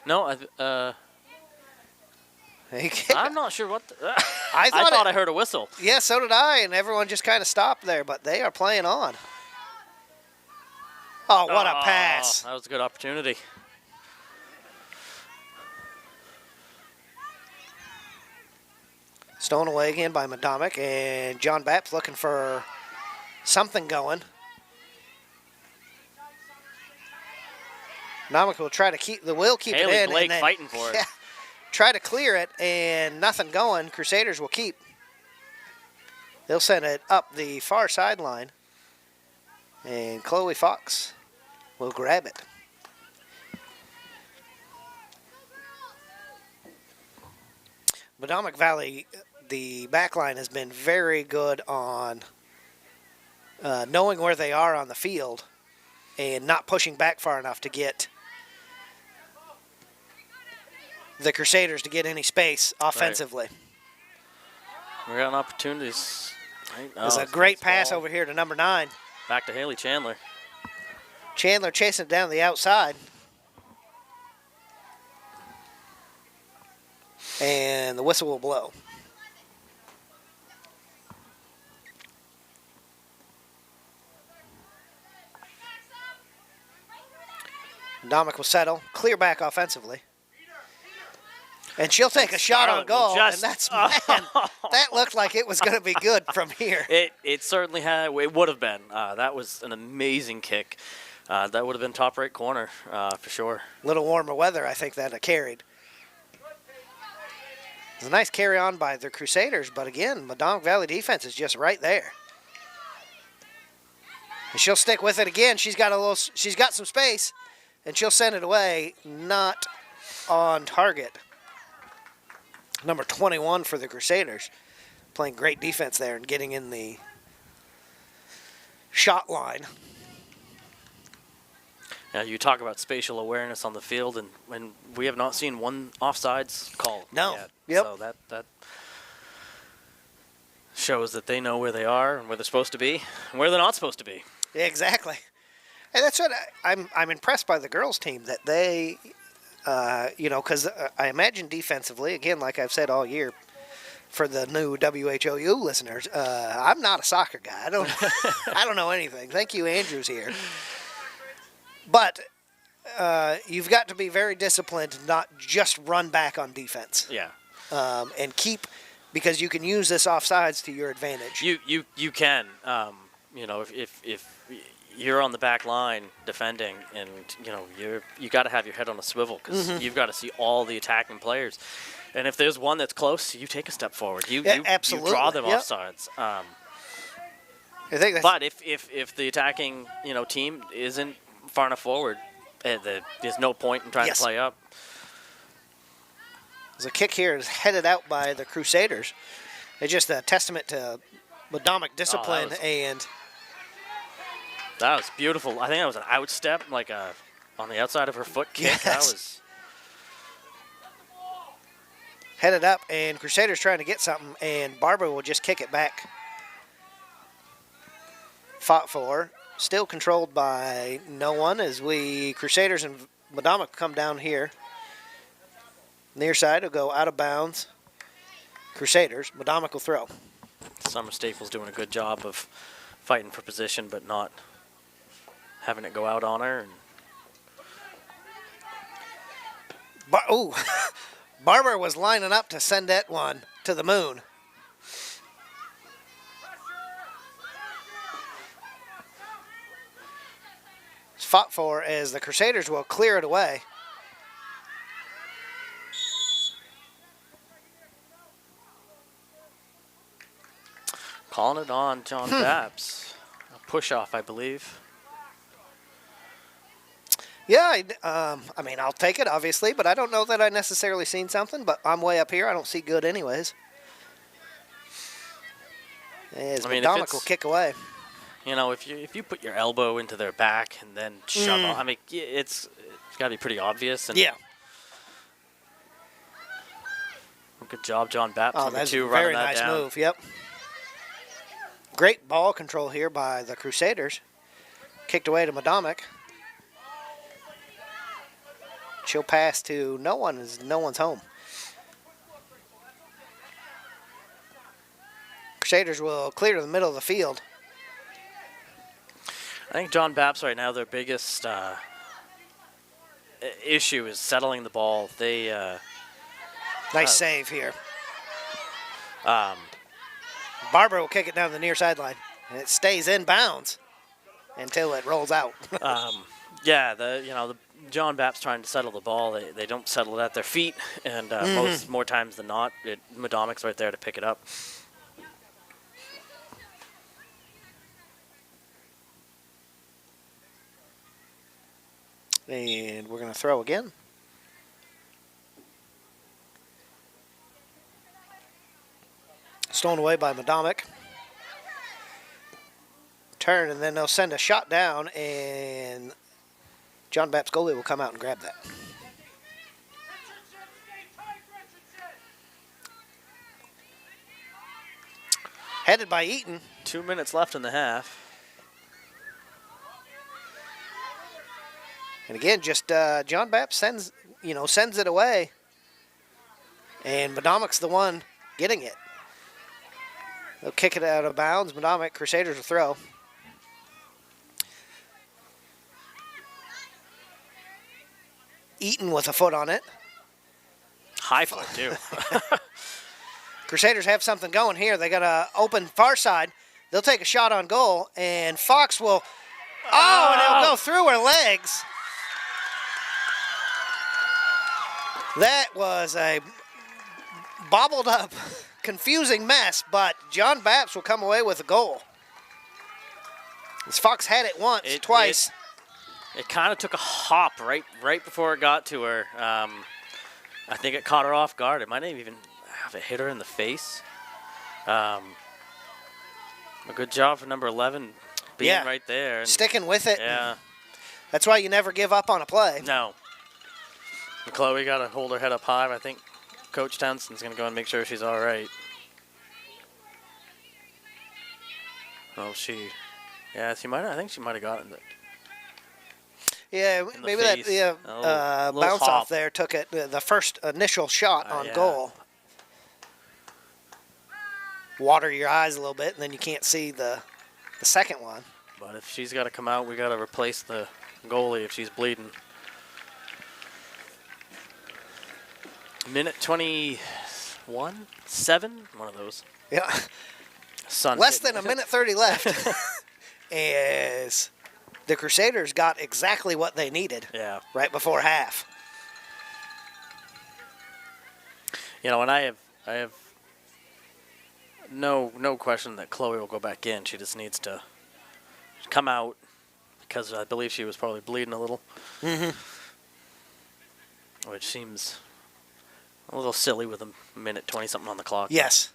No, I'm not sure what. I thought I heard a whistle. Yeah, so did I, and everyone just kind of stopped there, but they are playing on. Oh, what a pass. That was a good opportunity. Stolen away again by Medomak, and John Bapst looking for something going. Medomak will try to keep it in. Haley Blake and then, fighting for it. Yeah, try to clear it, and nothing going. Crusaders will keep. They'll send it up the far sideline, and Chloe Fox will grab it. Medomak Valley, the back line has been very good on knowing where they are on the field and not pushing back far enough to get the Crusaders to get any space offensively. Right. We're getting opportunities. There's a great pass over here to number 9. Back to Haley Chandler. Chandler chasing it down the outside. And the whistle will blow. Medomak will settle. Clear back offensively. And she'll take a shot on goal, and that's, man, that looked like it was going to be good from here. It certainly had. It would have been. That was an amazing kick. That would have been top right corner for sure. A little warmer weather, I think that carried. It's a nice carry on by the Crusaders, but again, Medomak Valley defense is just right there. And she'll stick with it again. She's got some space, and she'll send it away, not on target. Number 21 for the Crusaders, playing great defense there and getting in the shot line. Now you talk about spatial awareness on the field, and we have not seen one offsides call yet. Yep. So that shows that they know where they are and where they're supposed to be and where they're not supposed to be. Yeah, exactly. And that's what I'm impressed by the girls' team that they, because I imagine defensively, again, like I've said all year, for the new WHOU listeners, I'm not a soccer guy. I don't know anything. Thank you, Andrew's here. But you've got to be very disciplined to not just run back on defense. Yeah. And keep, because you can use this offsides to your advantage. You can. If you're on the back line defending, and you got to have your head on a swivel because you've got to see all the attacking players. And if there's one that's close, you take a step forward. You draw them offsides. I think that's, but if the attacking team isn't far enough forward, there's no point in trying to play up. The kick here is headed out by the Crusaders. It's just a testament to Medomak discipline and. That was beautiful. I think that was an outstep, like on the outside of her foot kick. Yes. That was. Headed up, and Crusaders trying to get something, and Barber will just kick it back. Fought for, still controlled by no one as Crusaders and Medomak come down here. Near side will go out of bounds. Crusaders, Medomak will throw. Summer Staples doing a good job of fighting for position, but not having it go out on her. Barber was lining up to send that one to the moon. It's fought for as the Crusaders will clear it away. Calling it on John Bapst. A push-off, I believe. Yeah, I'll take it, obviously, but I don't know that I necessarily seen something, but I'm way up here. I don't see good anyways. As Medomak will kick away. If you put your elbow into their back and then shove off, it's got to be pretty obvious. And yeah. Good job, John Bapst. Oh, that's a very nice move, yep. Great ball control here by the Crusaders. Kicked away to Medomak. She'll pass to no one as no one's home. Crusaders will clear to the middle of the field. I think John Bapst right now, their biggest issue is settling the ball. They nice save here. Barber will kick it down the near sideline, and it stays in bounds until it rolls out. The John Bapst trying to settle the ball. They don't settle it at their feet, and more times than not, Medomak's right there to pick it up. And we're going to throw again. Stolen away by Medomak. Turn, and then they'll send a shot down, and John Bapst goalie will come out and grab that. Headed by Eaton. 2 minutes left in the half. And again, just John Bapst sends it away, and Medomak's the one getting it. They'll kick it out of bounds. Medomak, Crusaders will throw. Eaton with a foot on it. High foot, too. Crusaders have something going here. They got an open far side. They'll take a shot on goal, and Fox will... and it'll go through her legs. That was a bobbled up, confusing mess, but John Bapst will come away with a goal. As Fox had it once, twice. It kind of took a hop right before it got to her. I think it caught her off guard. It might not even have it hit her in the face. A good job for number 11 being right there. And sticking with it. Yeah. That's why you never give up on a play. No. And Chloe got to hold her head up high. I think Coach Townsend's going to go and make sure she's all right. Oh, I think she might have gotten it. Yeah, in the maybe face. that A little bounce hop. off there took it the first initial shot on yeah. goal. Water your eyes a little bit, and then you can't see the second one. But if she's got to come out, we got to replace the goalie if she's bleeding. Minute 21, 7, one of those. Yeah. Sun Less hitting. than a minute 30 left. As the Crusaders got exactly what they needed. Yeah. Right before half. You know, and I have no question that Chloe will go back in. She just needs to come out because I believe she was probably bleeding a little. Mm-hmm. Which seems a little silly with a minute 20-something on the clock. Yes.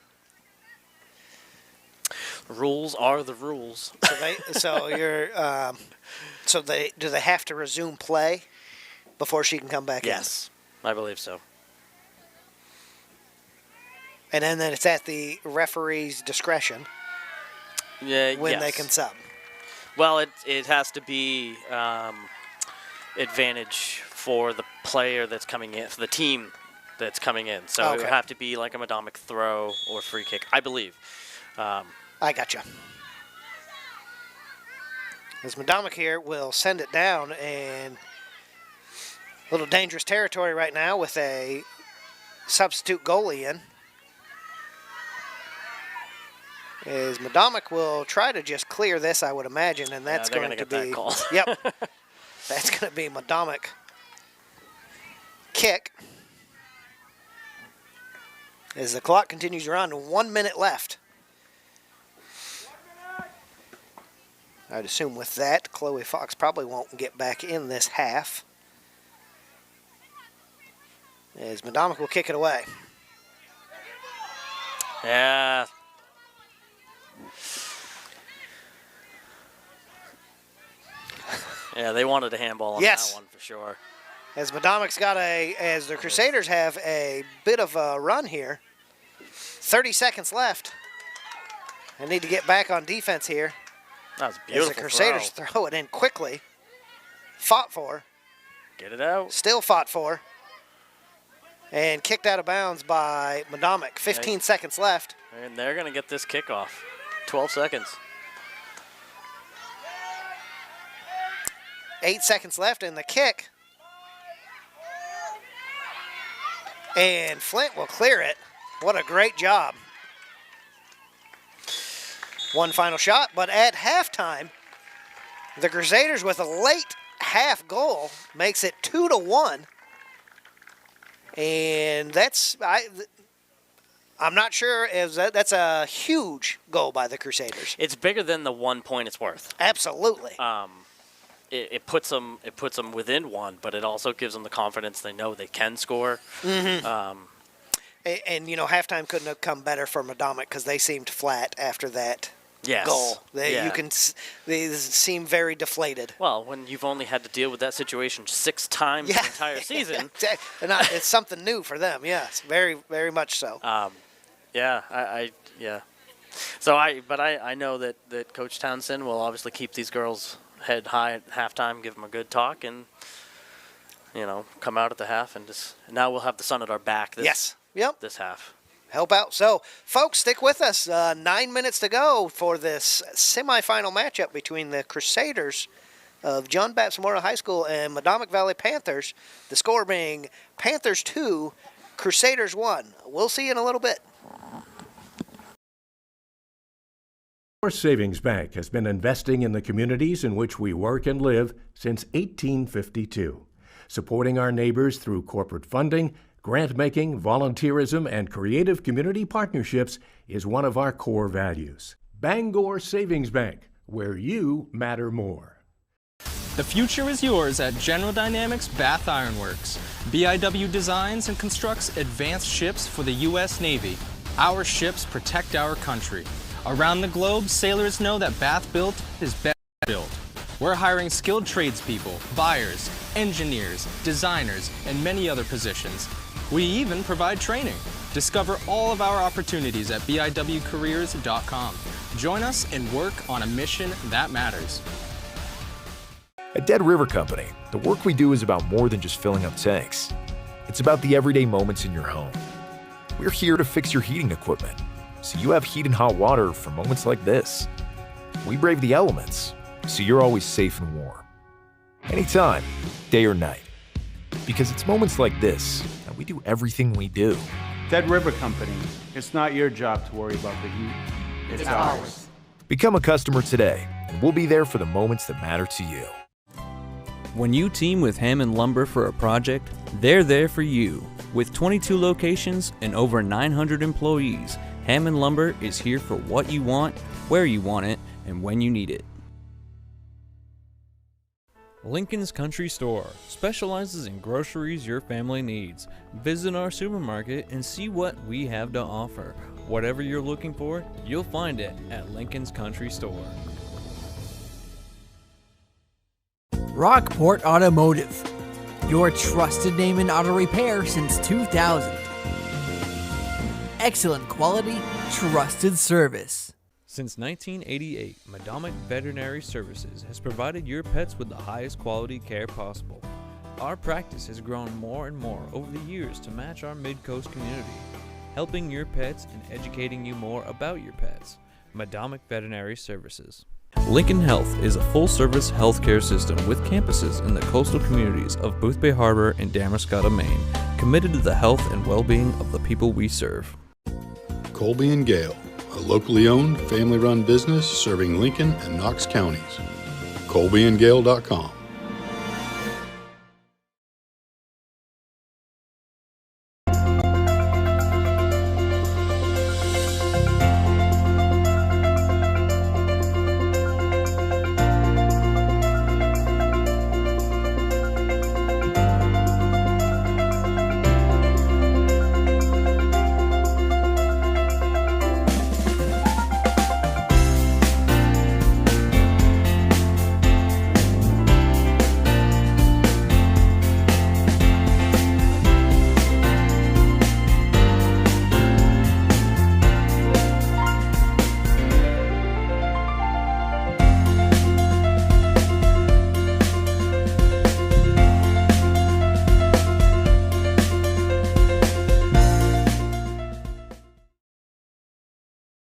Rules are the rules. Do they have to resume play before she can come back in? Yes, I believe so. And then it's at the referee's discretion Yeah, when yes. they can sub. Well, it has to be advantage for the player that's coming in, for the team that's coming in. So it would have to be like a Medomak throw or free kick, I believe. I gotcha. As Medomak here will send it down, and a little dangerous territory right now with a substitute goalie in. As Medomak will try to just clear this, I would imagine, and that's going to get be that call. Yep. That's going to be Medomak kick. As the clock continues to run, 1 minute left. I'd assume with that, Chloe Fox probably won't get back in this half. As Medomak will kick it away. Yeah. Yeah, they wanted a handball on that one for sure. As Medomak's got as the Crusaders have a bit of a run here. 30 seconds left. They need to get back on defense here. That was a beautiful As the Crusaders throw it in quickly. Fought for. Get it out. Still fought for. And kicked out of bounds by Medomak. 15 seconds left. And they're going to get this kickoff. 12 seconds. 8 seconds left in the kick. And Flint will clear it. What a great job. One final shot, but at halftime, the Crusaders with a late half goal makes it 2-1. And that's I'm not sure if that's a huge goal by the Crusaders. It's bigger than the 1 point it's worth. Absolutely. It puts them within one, but it also gives them the confidence they know they can score. Mm-hmm. And you know, halftime couldn't have come better for Medomak because they seemed flat after that goal. They seem very deflated. Well, when you've only had to deal with that situation 6 times the entire season. It's something new for them, yes. Very, very much so. Yeah. So I know that Coach Townsend will obviously keep these girls head high at halftime, give them a good talk, and, come out at the half. And now we'll have the sun at our back this half. Help out. So, folks, stick with us. 9 minutes to go for this semifinal matchup between the Crusaders of John Bapst Memorial High School and Medomak Valley Panthers. The score being Panthers 2, Crusaders 1. We'll see you in a little bit. Our Savings Bank has been investing in the communities in which we work and live since 1852, supporting our neighbors through corporate funding, grant-making, volunteerism, and creative community partnerships is one of our core values. Bangor Savings Bank, where you matter more. The future is yours at General Dynamics Bath Iron Works. BIW designs and constructs advanced ships for the U.S. Navy. Our ships protect our country. Around the globe, sailors know that Bath Built is best built. We're hiring skilled tradespeople, buyers, engineers, designers, and many other positions. We even provide training. Discover all of our opportunities at biwcareers.com. Join us and work on a mission that matters. At Dead River Company, the work we do is about more than just filling up tanks. It's about the everyday moments in your home. We're here to fix your heating equipment, so you have heat and hot water for moments like this. We brave the elements, so you're always safe and warm. Anytime, day or night. Because it's moments like this that we do everything we do. Dead River Company, it's not your job to worry about the heat. It's ours. Become a customer today, and we'll be there for the moments that matter to you. When you team with Hammond Lumber for a project, they're there for you. With 22 locations and over 900 employees, Hammond Lumber is here for what you want, where you want it, and when you need it. Lincoln's Country Store specializes in groceries your family needs. Visit our supermarket and see what we have to offer. Whatever you're looking for, you'll find it at Lincoln's Country Store. Rockport Automotive, your trusted name in auto repair since 2000. Excellent quality, trusted service. Since 1988, Medomak Veterinary Services has provided your pets with the highest quality care possible. Our practice has grown more and more over the years to match our Mid-Coast community, helping your pets and educating you more about your pets. Medomak Veterinary Services. Lincoln Health is a full-service healthcare system with campuses in the coastal communities of Boothbay Harbor and Damariscotta, Maine, committed to the health and well-being of the people we serve. Colby and Gale, a locally owned, family-run business serving Lincoln and Knox counties. colbyandgale.com.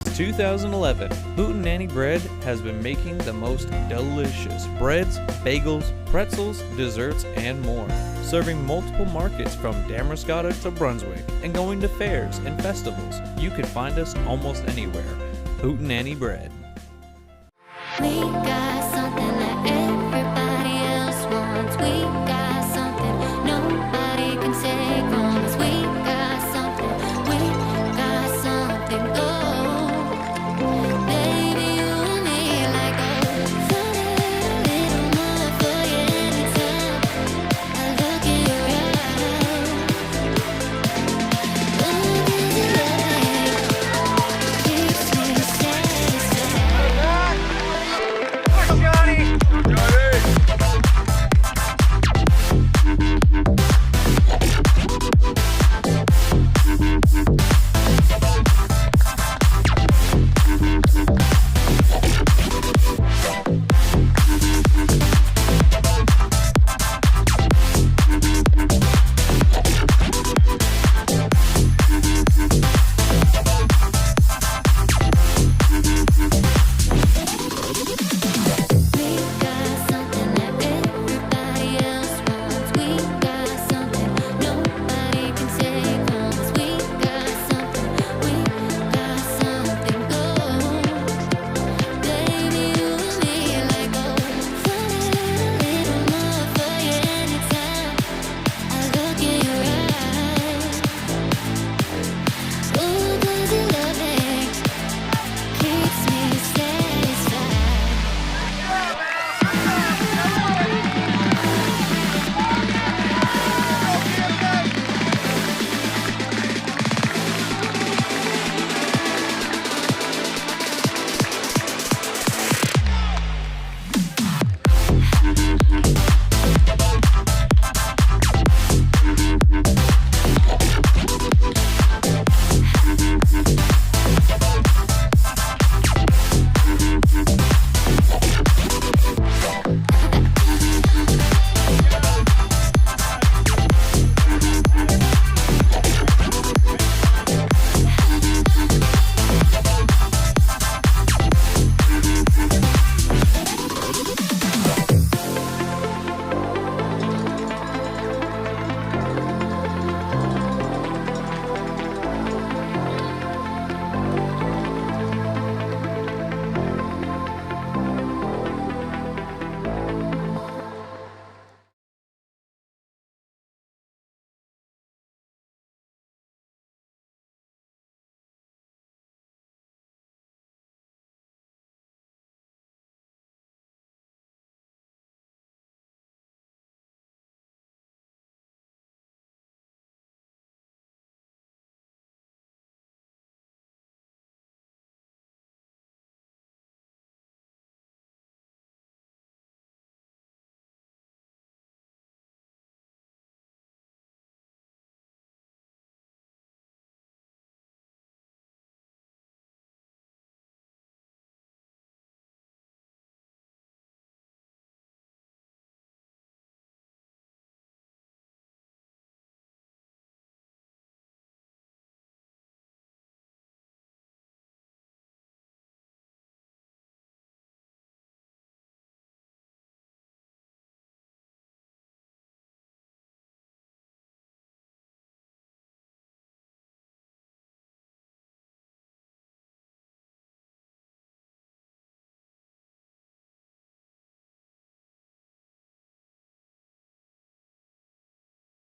Since 2011, Hootenanny Bread has been making the most delicious breads, bagels, pretzels, desserts, and more, serving multiple markets from Damariscotta to Brunswick, and going to fairs and festivals. You can find us almost anywhere. Hootenanny Bread. We got something that everybody else wants. We got something nobody can take from us. We got something. Oh, baby, you and me like find a little more for you anytime. I look in your eyes. What is it keeps me satisfied?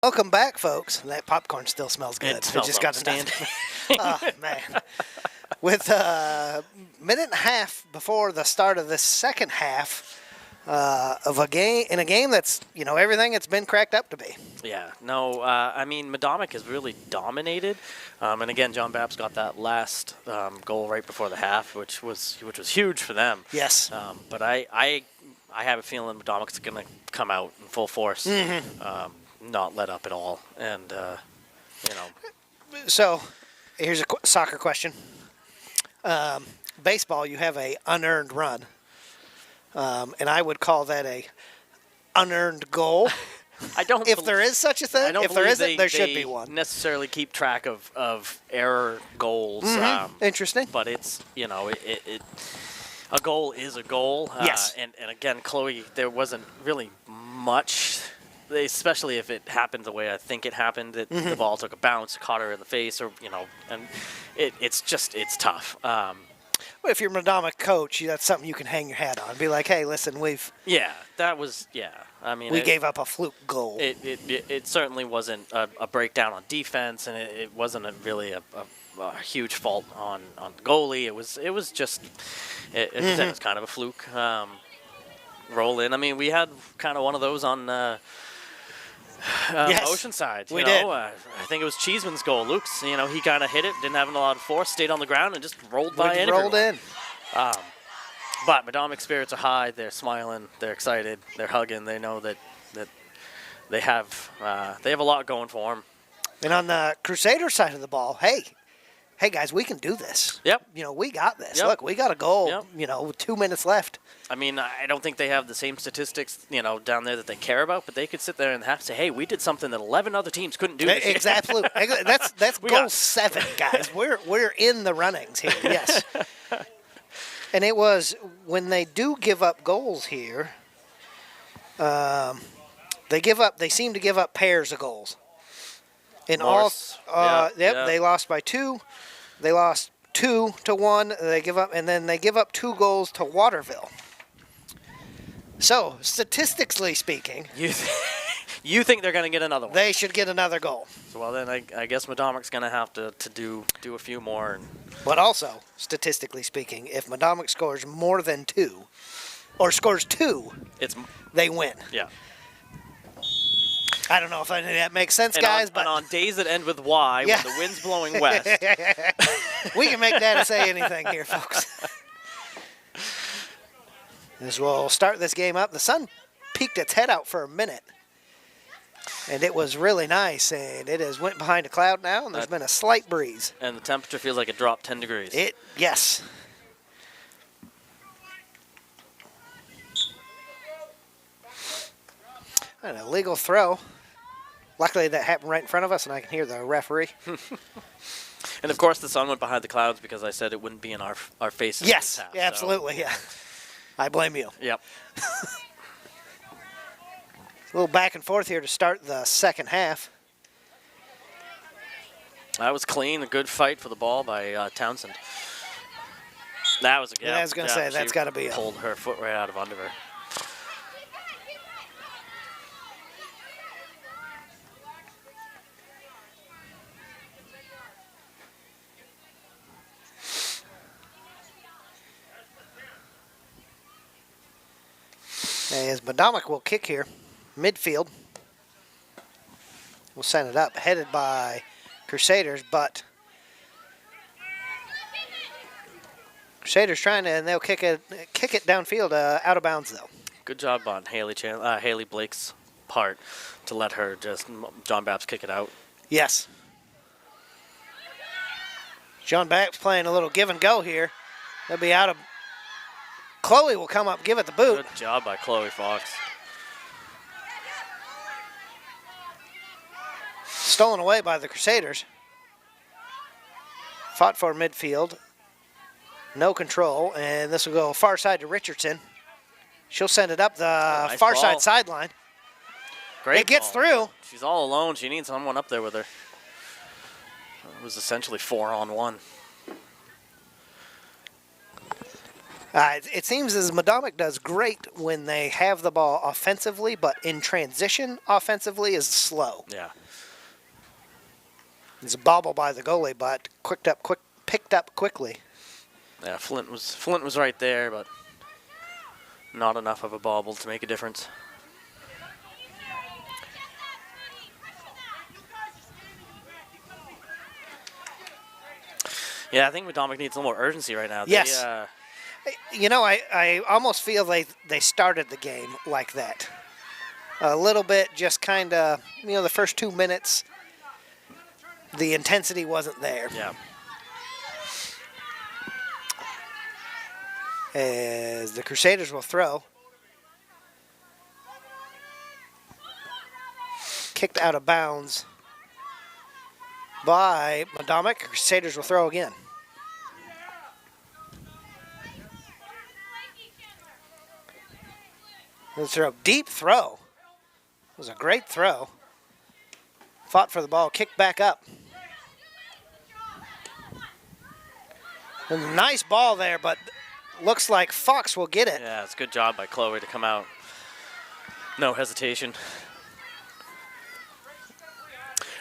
Welcome back, folks. That popcorn still smells good. It smells just got outstanding. Oh, man. With a minute and a half before the start of this second half of a game that's, everything it's been cracked up to be. Yeah, no, I mean, Medomak has really dominated. And again, John Bapst got that last goal right before the half, which was huge for them. Yes. But I have a feeling Medomak's going to come out in full force, not let up at all. And, So, here's a soccer question. Baseball, you have a unearned run. And I would call that a unearned goal. I don't. If there is such a thing, I don't if there believe isn't, there should be one. Necessarily keep track of error goals. Interesting. But it's a goal is a goal. Yes. And again, Chloe, there wasn't really much. Especially if it happened the way I think it happened, that the ball took a bounce, caught her in the face, or and it's tough. Well, if you're a Medomak coach, that's something you can hang your hat on. Be like, hey, listen, that was I mean, we gave up a fluke goal. It certainly wasn't a breakdown on defense, and it wasn't really a huge fault on the goalie. It was just it was kind of a fluke roll in. I mean, we had kind of one of those on. Yes, Oceanside. We did. I think it was Cheeseman's goal. Luke's, he kind of hit it, didn't have a lot of force, stayed on the ground, and just rolled by everyone. Rolled in. But Medomak spirits are high. They're smiling. They're excited. They're hugging. They know that they have a lot going for them. And on the Crusader side of the ball, hey guys, we can do this. Yep. We got this. Yep. Look, we got a goal. Yep. With 2 minutes left. I mean, I don't think they have the same statistics, down there that they care about, but they could sit there and have to say, hey, we did something that 11 other teams couldn't do this year. Exactly. That's goal 7, guys. We're in the runnings here. Yes. And it was when they do give up goals here, they seem to give up pairs of goals. In Morse. They lost by 2. They lost 2-1. They give up, and then they give up 2 goals to Waterville. So, statistically speaking, you think they're going to get another one? They should get another goal. So, well, then I guess Medomak's going to have to do a few more. But also, statistically speaking, if Medomak scores more than 2, or scores 2, they win. Yeah. I don't know if any of that makes sense, guys. But on days that end with Y, when the wind's blowing west. We can make data say anything here, folks. As we'll start this game up, the sun peeked its head out for a minute. And it was really nice, and it has went behind a cloud now, and there's been a slight breeze. And the temperature feels like it dropped 10 degrees. Yes. An illegal throw. Luckily, that happened right in front of us, and I can hear the referee. And, of course, the sun went behind the clouds because I said it wouldn't be in our faces. Yes, half, absolutely, yeah. I blame you. Yep. A little back and forth here to start the second half. That was clean. A good fight for the ball by Townsend. That was a I was going to say, that's got to be a... pulled her foot right out of under her. As Medomak will kick here, midfield. We'll send it up, headed by Crusaders, but Crusaders trying to, and they'll kick it downfield, out of bounds though. Good job on Haley Blake's part to let her John Bapst kick it out. Yes. John Bapst playing a little give and go here. They'll be out of. Chloe will come up, give it the boot. Good job by Chloe Fox. Stolen away by the Crusaders. Fought for midfield. No control, and this will go far side to Richardson. She'll send it up the far side sideline. Great. It gets ball. through. She's all alone. She needs someone up there with her. It was essentially 4-on-1. It seems as Medomak does great when they have the ball offensively, but in transition, offensively is slow. Yeah. It's a bobble by the goalie, but picked up quickly. Yeah, Flint was right there, but not enough of a bobble to make a difference. Yeah, I think Medomak needs a little more urgency right now. Yes. I almost feel they started the game like that. A little bit, just kind of, the first 2 minutes, the intensity wasn't there. Yeah. As the Crusaders will throw. Kicked out of bounds by Medomak. Crusaders will throw again. Deep throw. It was a great throw. Fought for the ball, kicked back up. And nice ball there, but looks like Fox will get it. Yeah, it's a good job by Chloe to come out. No hesitation.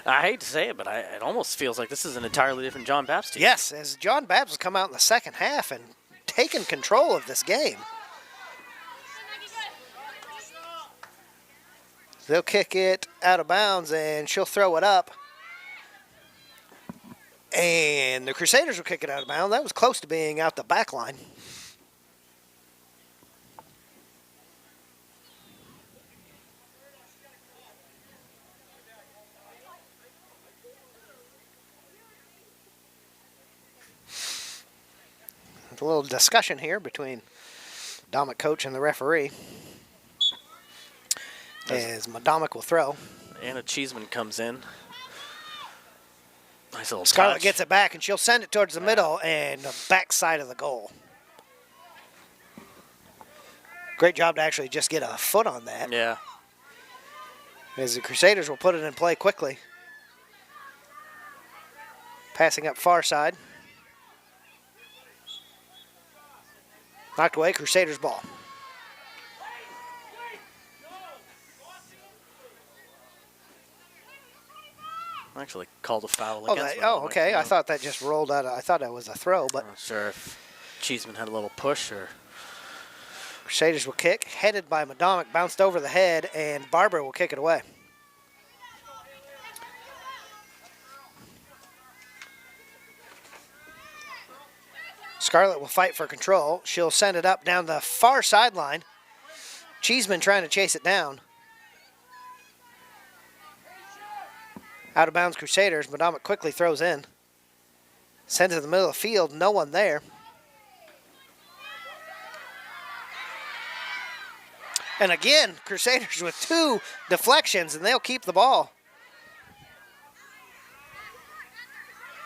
I hate to say it, but it almost feels like this is an entirely different John Bapst team. Yes, as John Bapst has come out in the second half and taken control of this game. They'll kick it out of bounds, and she'll throw it up. And the Crusaders will kick it out of bounds. That was close to being out the back line. A little discussion here between Medomak coach and the referee. As Medomak will throw. Anna Cheeseman comes in. Nice little Scarlett touch. gets it back, and she'll send it towards the middle and the back side of the goal. Great job to actually just get a foot on that. Yeah. As the Crusaders will put it in play quickly. Passing up far side. Knocked away, Crusaders ball. Actually called a foul against okay. I thought that just rolled out. I thought that was a throw, but not sure if Cheeseman had a little push or. Crusaders will kick, headed by Medomak, bounced over the head, and Barber will kick it away. Scarlett will fight for control. She'll send it up down the far sideline. Cheeseman trying to chase it down. Out of bounds Crusaders. Medomak quickly throws in. Sends it to the middle of the field. No one there. And again, Crusaders with 2 deflections, and they'll keep the ball.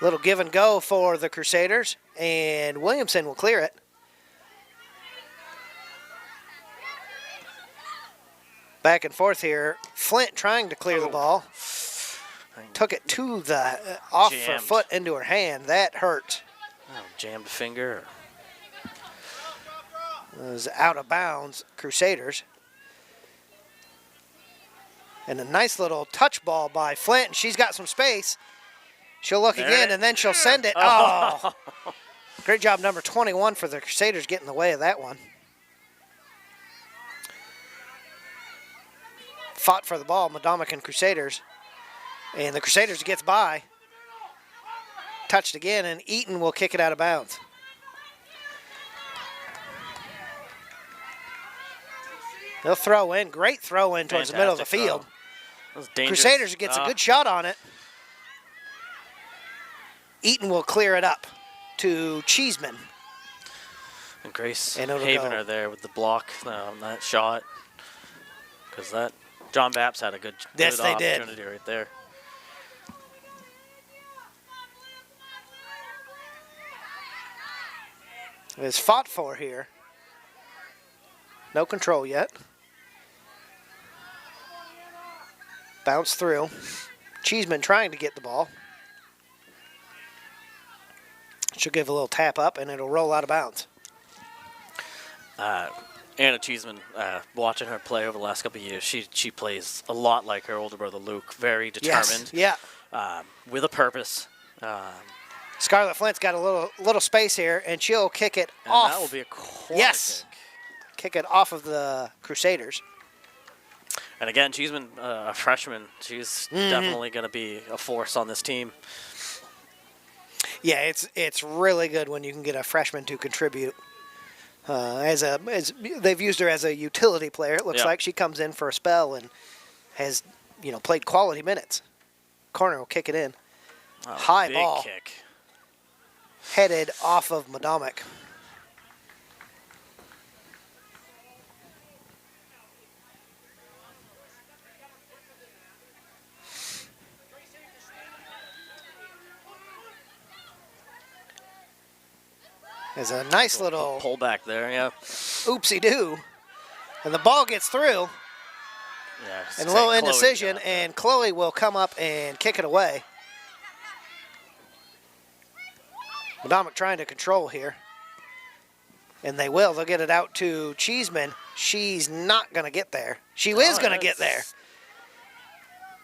Little give and go for the Crusaders, and Williamson will clear it. Back and forth here. Flint trying to clear the ball. Took it to the off her foot into her hand. That hurt. Oh, jammed finger. It was out of bounds, Crusaders. And a nice little touch ball by Flint, and she's got some space. She'll look again, and then she'll send it. Oh! Great job, number 21 for the Crusaders getting in the way of that one. Fought for the ball, Medomak and Crusaders. And the Crusaders gets by. Touched again, and Eaton will kick it out of bounds. They'll throw in. Great throw in towards the middle of the field. Crusaders gets a good shot on it. Eaton will clear it up to Cheeseman. And Grace Haven are there with the block on that shot. Because that John Bapst had a good opportunity right there. It's fought for here. No control yet. Bounce through. Cheeseman trying to get the ball. She'll give a little tap up, and it'll roll out of bounds. Anna Cheeseman, watching her play over the last couple of years, she plays a lot like her older brother Luke, very determined. Yes, with a purpose. Scarlett Flint's got a little space here, and she'll kick it And off. that will be a corner Yes, kick it off of the Crusaders. And again, Cheeseman, a freshman, she's definitely going to be a force on this team. Yeah, it's really good when you can get a freshman to contribute. As they've used her as a utility player. It looks like she comes in for a spell and has played quality minutes. Corner will kick it in. High big ball kick. headed off of Medomak. There's a nice little pull back there, yeah. Oopsie-doo. And the ball gets through. Yeah, And a little indecision, and Chloe will come up and kick it away. Medomak trying to control here. And they will. They'll get it out to Cheeseman. She's not going to get there. She is going to get there.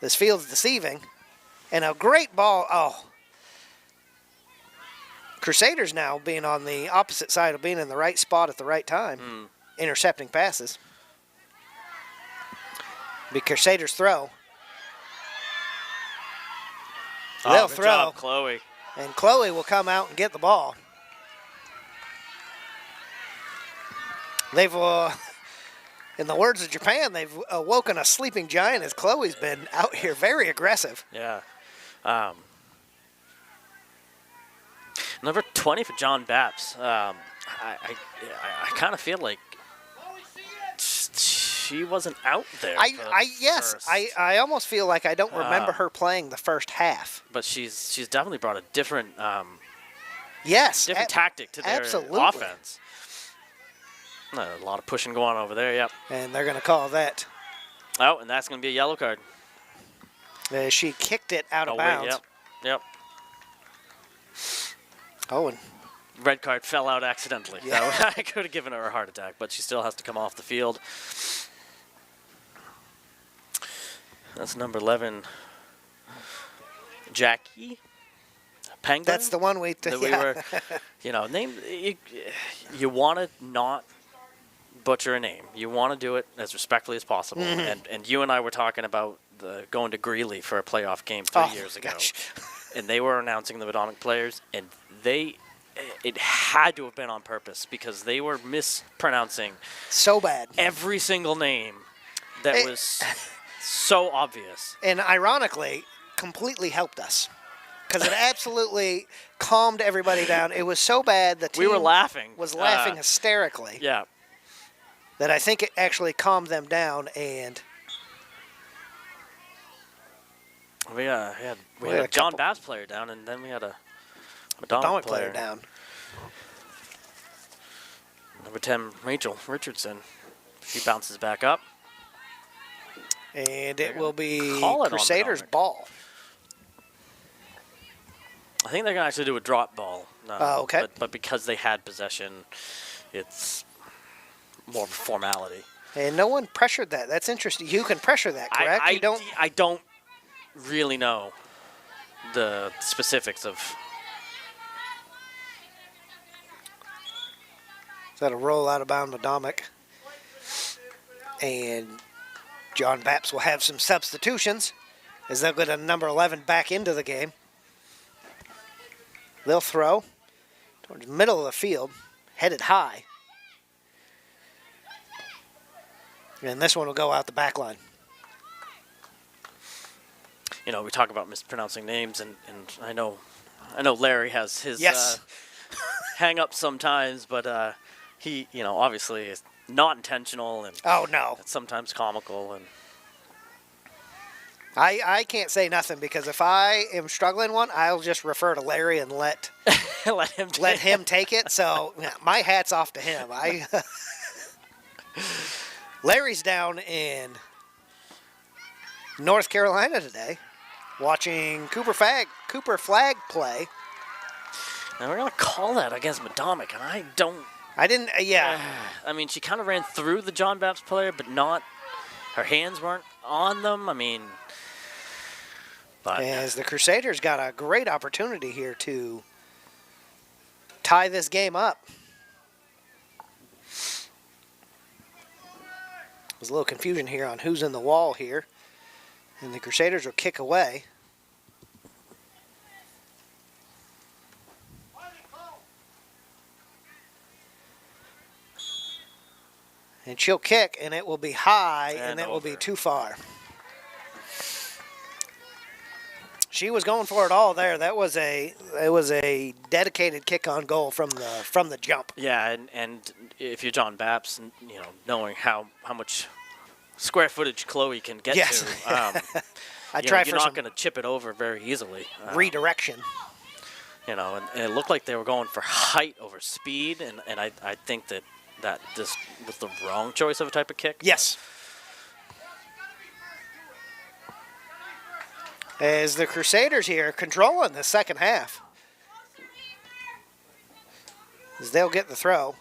This field's deceiving. And a great ball. Oh. Crusaders now being on the opposite side of being in the right spot at the right time. Intercepting passes. Be Crusaders throw. They'll good throw. job, Chloe. And Chloe will come out and get the ball. They've, in the words of Japan, they've awoken a sleeping giant as Chloe's been out here very aggressive. Yeah. Number 20 for John Bapst. I kind of feel like she wasn't out there. I almost feel like I don't remember her playing the first half. But she's definitely brought a different tactic to their offense. A lot of pushing going on over there, yep. And they're going to call that. Oh, and that's going to be a yellow card. She kicked it out of bounds. Yep. Oh, and red card fell out accidentally. Yeah. I could have given her a heart attack, but she still has to come off the field. That's number 11, Jackie Penguin. That's the one we were, name. You want to not butcher a name. You want to do it as respectfully as possible. And you and I were talking about going to Greeley for a playoff game 3 years ago. And they were announcing the Medomak players, and it had to have been on purpose because they were mispronouncing so bad every single name that was so obvious. And ironically, completely helped us because it absolutely calmed everybody down. It was so bad the team we were laughing. Was laughing hysterically. Yeah. That I think it actually calmed them down, and we had a John Bapst player down, and then we had a Medomak player down. Number 10, Rachel Richardson. She bounces back up. And it will be call it Crusaders' ball. I think they're going to actually do a drop ball. Okay. But because they had possession, it's more of a formality. And no one pressured that. That's interesting. You can pressure that, correct? I don't really know the specifics of. So that'll roll out of bound Medomak. And John Bapst will have some substitutions as they'll get a number 11 back into the game. They'll throw towards the middle of the field, headed high. And this one will go out the back line. We talk about mispronouncing names, and I know Larry has his hang-ups sometimes, but he, obviously is not intentional, and it's sometimes comical. And I can't say nothing because if I am struggling one, I'll just refer to Larry and let him take it. So my hat's off to him. Larry's down in North Carolina today, watching Cooper Flag play. Now we're gonna call that against Medomak, and I don't I didn't, yeah. I mean, she kind of ran through the John Bapst player, but not, her hands weren't on them. I mean, but. As the Crusaders got a great opportunity here to tie this game up. There's a little confusion here on who's in the wall here. And the Crusaders will kick away. And she'll kick, and it will be high, and it will be too far. She was going for it all there. It was a dedicated kick on goal from the jump. Yeah, and if you're John Bapst, you know, knowing how much square footage Chloe can get Yes. to, you're not going to chip it over very easily. Redirection. You know, and it looked like they were going for height over speed, and I think that this was the wrong choice of a type of kick. Yes. As the Crusaders here controlling the second half. As they'll get the throw,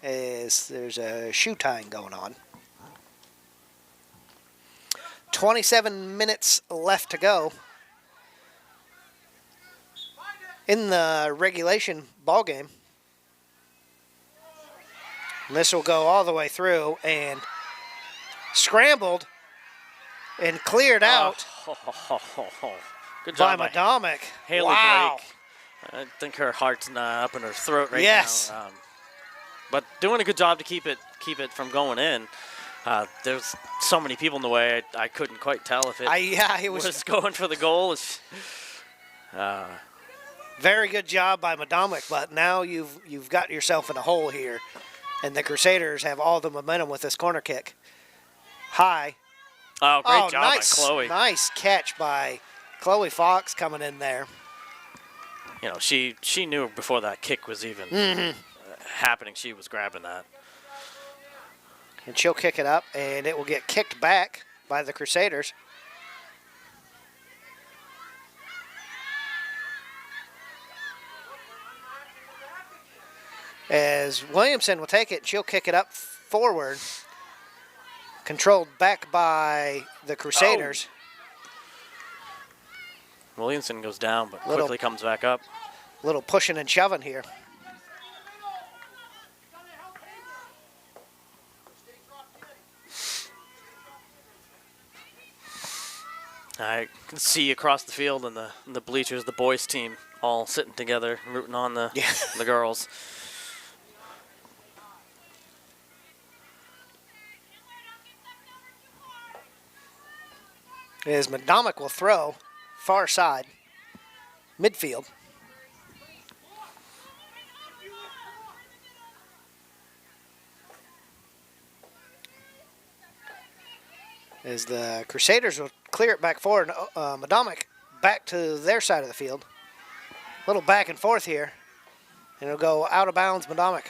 as there's a shoe tying going on. 27 minutes left to go in the regulation ball game. And this will go all the way through and scrambled and cleared out Good by job Medomak. Haley Wow. Blake. I think her heart's up in her throat right Yes. now. But doing a good job to keep it from going in. There's so many people in the way, I couldn't quite tell if it was going for the goal. Very good job by Medomak, but now you've got yourself in a hole here, and the Crusaders have all the momentum with this corner kick. High. Oh, great job nice, by Chloe. Nice catch by Chloe Fox coming in there. You know, she knew before that kick was even happening. She was grabbing that. And she'll kick it up, and it will get kicked back by the Crusaders. As Williamson will take it, she'll kick it up forward. Controlled back by the Crusaders. Williamson goes down, but quickly comes back up. Little pushing and shoving here. I can see across the field in the bleachers, the boys team all sitting together, rooting on the girls. As Medomak will throw far side, midfield. As the Crusaders will clear it back forward, Medomak back to their side of the field. A little back and forth here, and it'll go out of bounds, Medomak.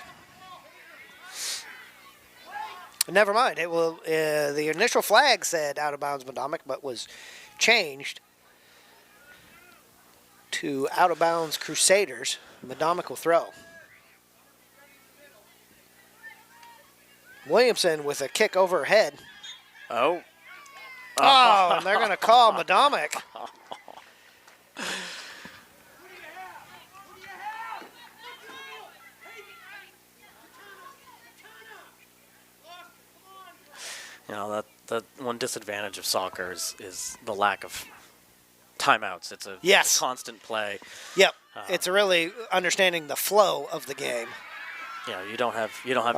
Never mind. It will. The initial flag said out of bounds Medomak, but was changed to out of bounds Crusaders. Medomak will throw. Williamson with a kick overhead. Oh. Oh, and they're going to call Medomak. You know, that one disadvantage of soccer is the lack of timeouts. It's a constant play. Yep. It's really understanding the flow of the game. You know, you don't have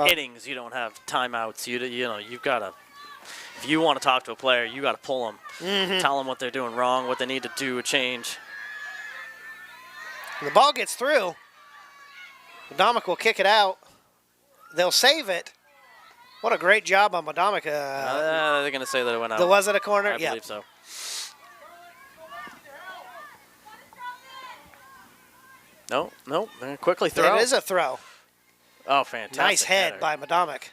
innings, you don't have timeouts. You know, you've got to. If you want to talk to a player, you got to pull them, tell them what they're doing wrong, what they need to do, a change. The ball gets through. Medomak will kick it out. They'll save it. What a great job on Medomak. They're going to say that it went out. Was it a corner? I believe so. No, quickly throw. It is a throw. Oh, fantastic. Nice head header. by Medomak.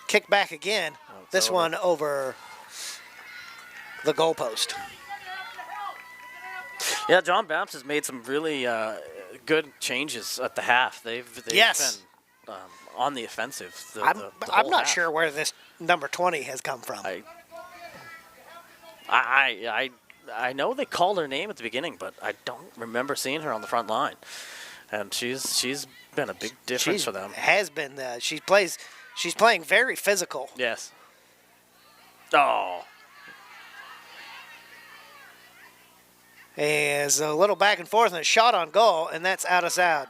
Kick back again. This one over the goalpost. Yeah, John Bapst has made some really good changes at the half. They've been on the offensive. I'm the not whole sure where this number 20 has come from. I know they called her name at the beginning, but I don't remember seeing her on the front line. And she's been a big difference for them. Has been. She's playing very physical. Yes. Oh. As a little back and forth and a shot on goal, and that's out of sound.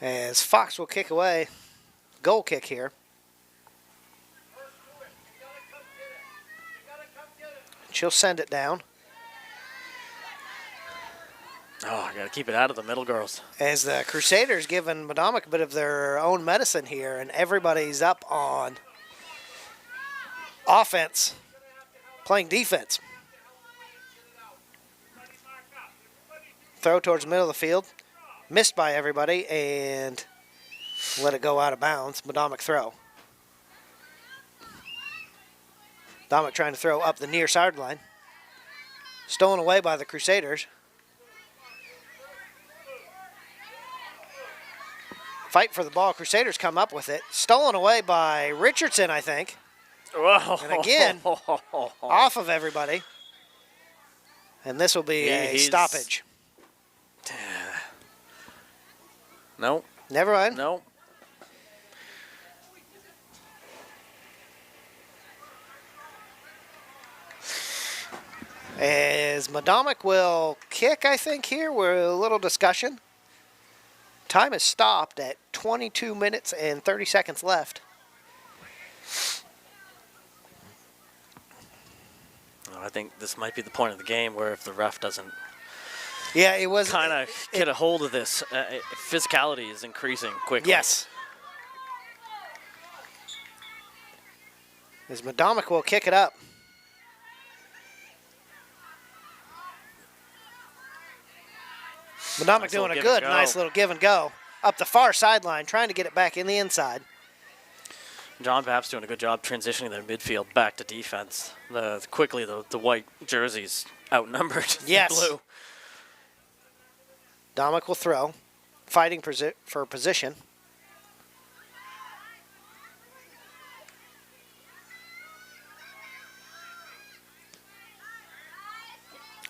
As Fox will kick away. Goal kick here. She'll send it down. Oh, I got to keep it out of the middle, girls. As the Crusaders giving Medomak a bit of their own medicine here, and everybody's up on offense, playing defense. Throw towards the middle of the field. Missed by everybody, and let it go out of bounds. Medomak throw. Medomak trying to throw up the near sideline. Stolen away by the Crusaders. Fight for the ball. Crusaders come up with it. Stolen away by Richardson, I think. Whoa. And again, off of everybody. And this will be a stoppage. Nope. Never mind. Nope. As Medomak will kick, I think, here. We're a little discussion. Time is stopped at 22 minutes and 30 seconds left. I think this might be the point of the game where if the ref doesn't it was kind of get a hold of this, physicality is increasing quickly. Yes. As Medomak will kick it up. Medomak doing a good, nice little give and go up the far sideline, trying to get it back in the inside. John Bapst doing a good job transitioning their midfield back to defense. Quickly, the white jerseys outnumbered the blue. Medomak will throw, fighting for position.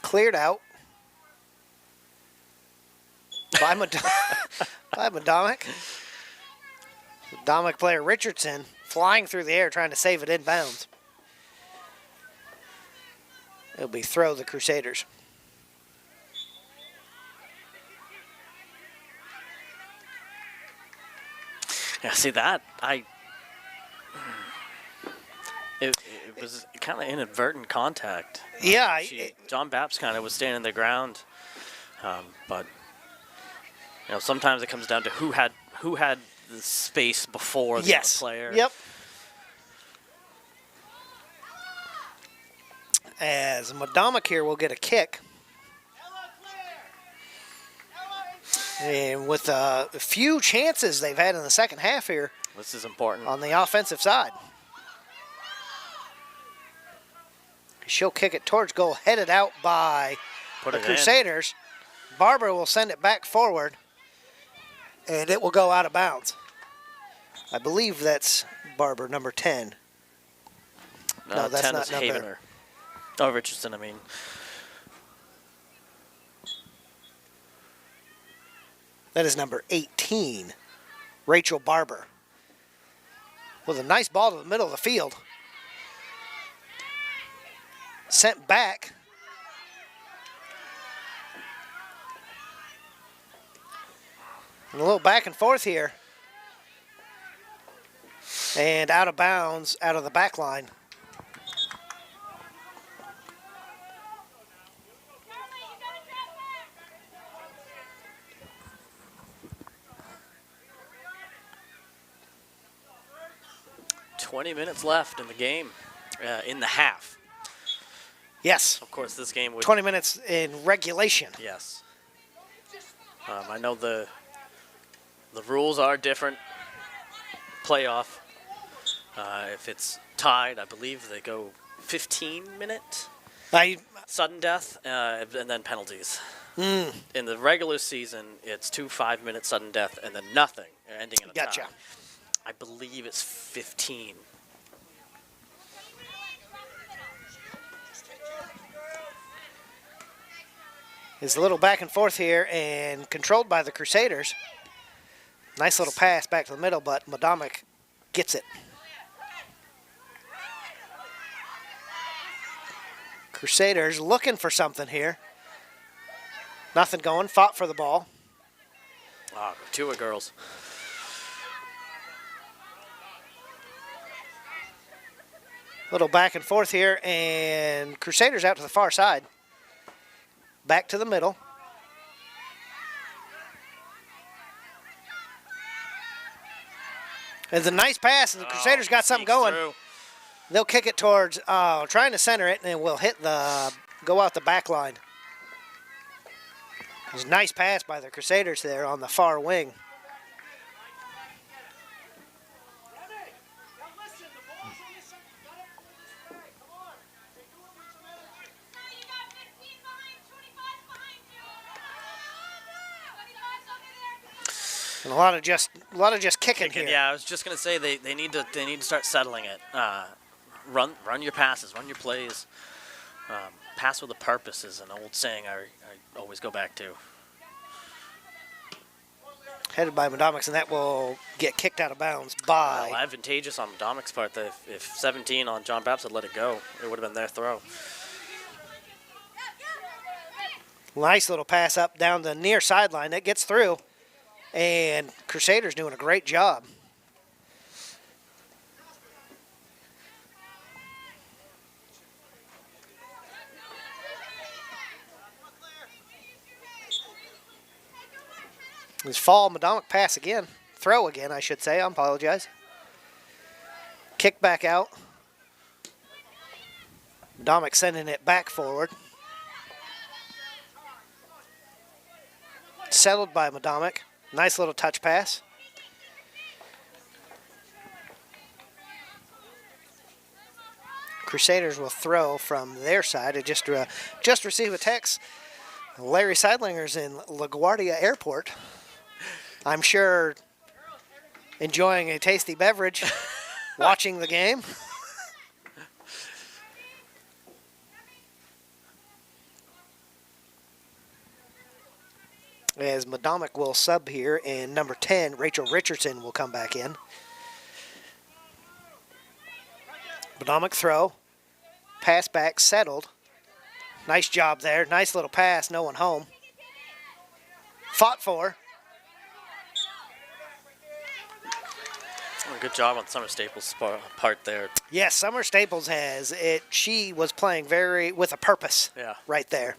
Cleared out by Medomak. Medomak player Richardson flying through the air trying to save it inbounds. It'll be throw the Crusaders. Yeah, see that? It was kind of inadvertent contact. Yeah. John Bapst kind of was standing their ground, but sometimes it comes down to who had the space before the other player. Yep. As Medomak here will get a kick. And with a few chances they've had in the second half here. This is important. On the offensive side. She'll kick it towards goal, headed out by the Crusaders. Barber will send it back forward, and it will go out of bounds. I believe that's Barber, number 10. No, that's 10 not is number. Havener. Oh, Richardson, I mean. That is number 18, Rachel Barber. With a nice ball to the middle of the field. Sent back. And a little back and forth here. And out of bounds, out of the back line. $20 minutes left in the game, in the half. Yes. Of course, this game would... 20 minutes in regulation. Yes. I know the rules are different. Playoff. If it's tied, I believe they go 15-minute sudden death, and then penalties. In the regular season, it's 2 5-minute sudden death and then nothing, ending in a tie. I believe it's 15. Is a little back and forth here and controlled by the Crusaders. Nice little pass back to the middle, but Medomak gets it. Crusaders looking for something here. Nothing going, fought for the ball. Ah, two of girls. Little back and forth here, and Crusaders out to the far side. Back to the middle. It's a nice pass, and the Crusaders got something going. Through. They'll kick it towards, trying to center it, and it will go out the back line. It was a nice pass by the Crusaders there on the far wing. And a lot of just kicking here. Yeah, I was just gonna say they need to start settling it. Run your passes, run your plays. Pass with a purpose is an old saying I always go back to. Headed by Medomak, and that will get kicked out of bounds by... Well, advantageous on Medomak's part. That if 17 on John Bapst had let it go, it would have been their throw. Nice little pass up down the near sideline. That gets through. And Crusaders doing a great job. This fall, Medomak pass again. Throw again, I should say. I apologize. Kick back out. Medomak sending it back forward. Settled by Medomak. Nice little touch pass. Crusaders will throw from their side. It just received a text. Larry Seidlinger's in LaGuardia Airport. I'm sure enjoying a tasty beverage, watching the game. As Medomak will sub here, and number 10, Rachel Richardson, will come back in. Medomak throw. Pass back, settled. Nice job there. Nice little pass, no one home. Fought for. Good job on Summer Staples' part there. Yes, Summer Staples has it. She was playing with a purpose right there.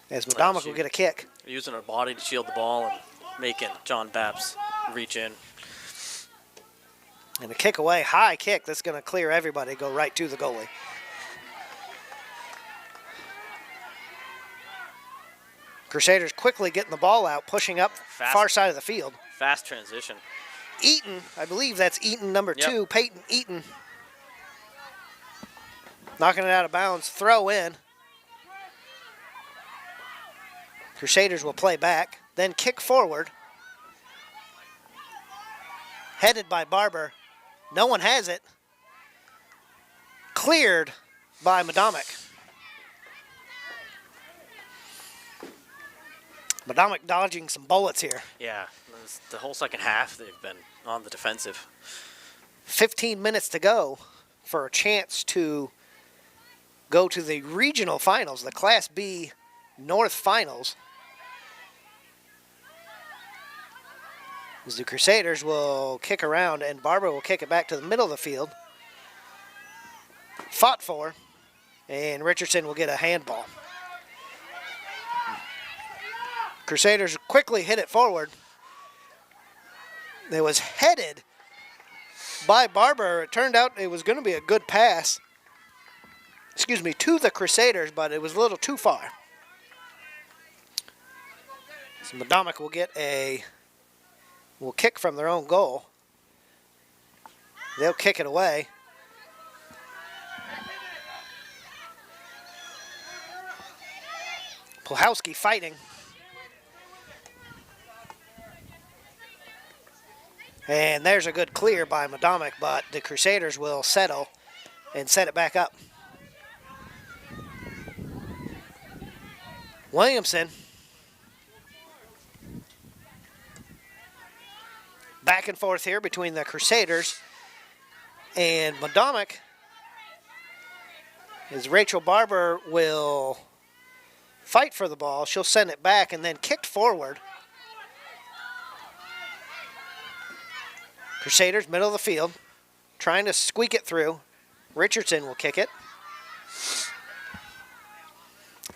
As Medomak will get a kick. Using her body to shield the ball and making John Bapst reach in. And a kick away, high kick. That's going to clear everybody, go right to the goalie. Crusaders quickly getting the ball out, pushing up far side of the field. Fast transition. Eaton, I believe that's Eaton number 2, Peyton Eaton. Knocking it out of bounds, throw in. Crusaders will play back, then kick forward. Headed by Barber. No one has it. Cleared by Medomak. Medomak dodging some bullets here. Yeah, the whole second half they've been on the defensive. 15 minutes to go for a chance to go to the regional finals, the Class B North Finals. As the Crusaders will kick around and Barber will kick it back to the middle of the field. Fought for, and Richardson will get a handball. Crusaders quickly hit it forward. It was headed by Barber. It turned out it was going to be a good pass, to the Crusaders, but it was a little too far. So Medomak will kick from their own goal. They'll kick it away. Puhalski fighting. And there's a good clear by Medomak, but the Crusaders will settle and set it back up. Williamson. Back and forth here between the Crusaders and Medomak. As Rachel Barber will fight for the ball, she'll send it back and then kicked forward. Crusaders, middle of the field, trying to squeak it through. Richardson will kick it.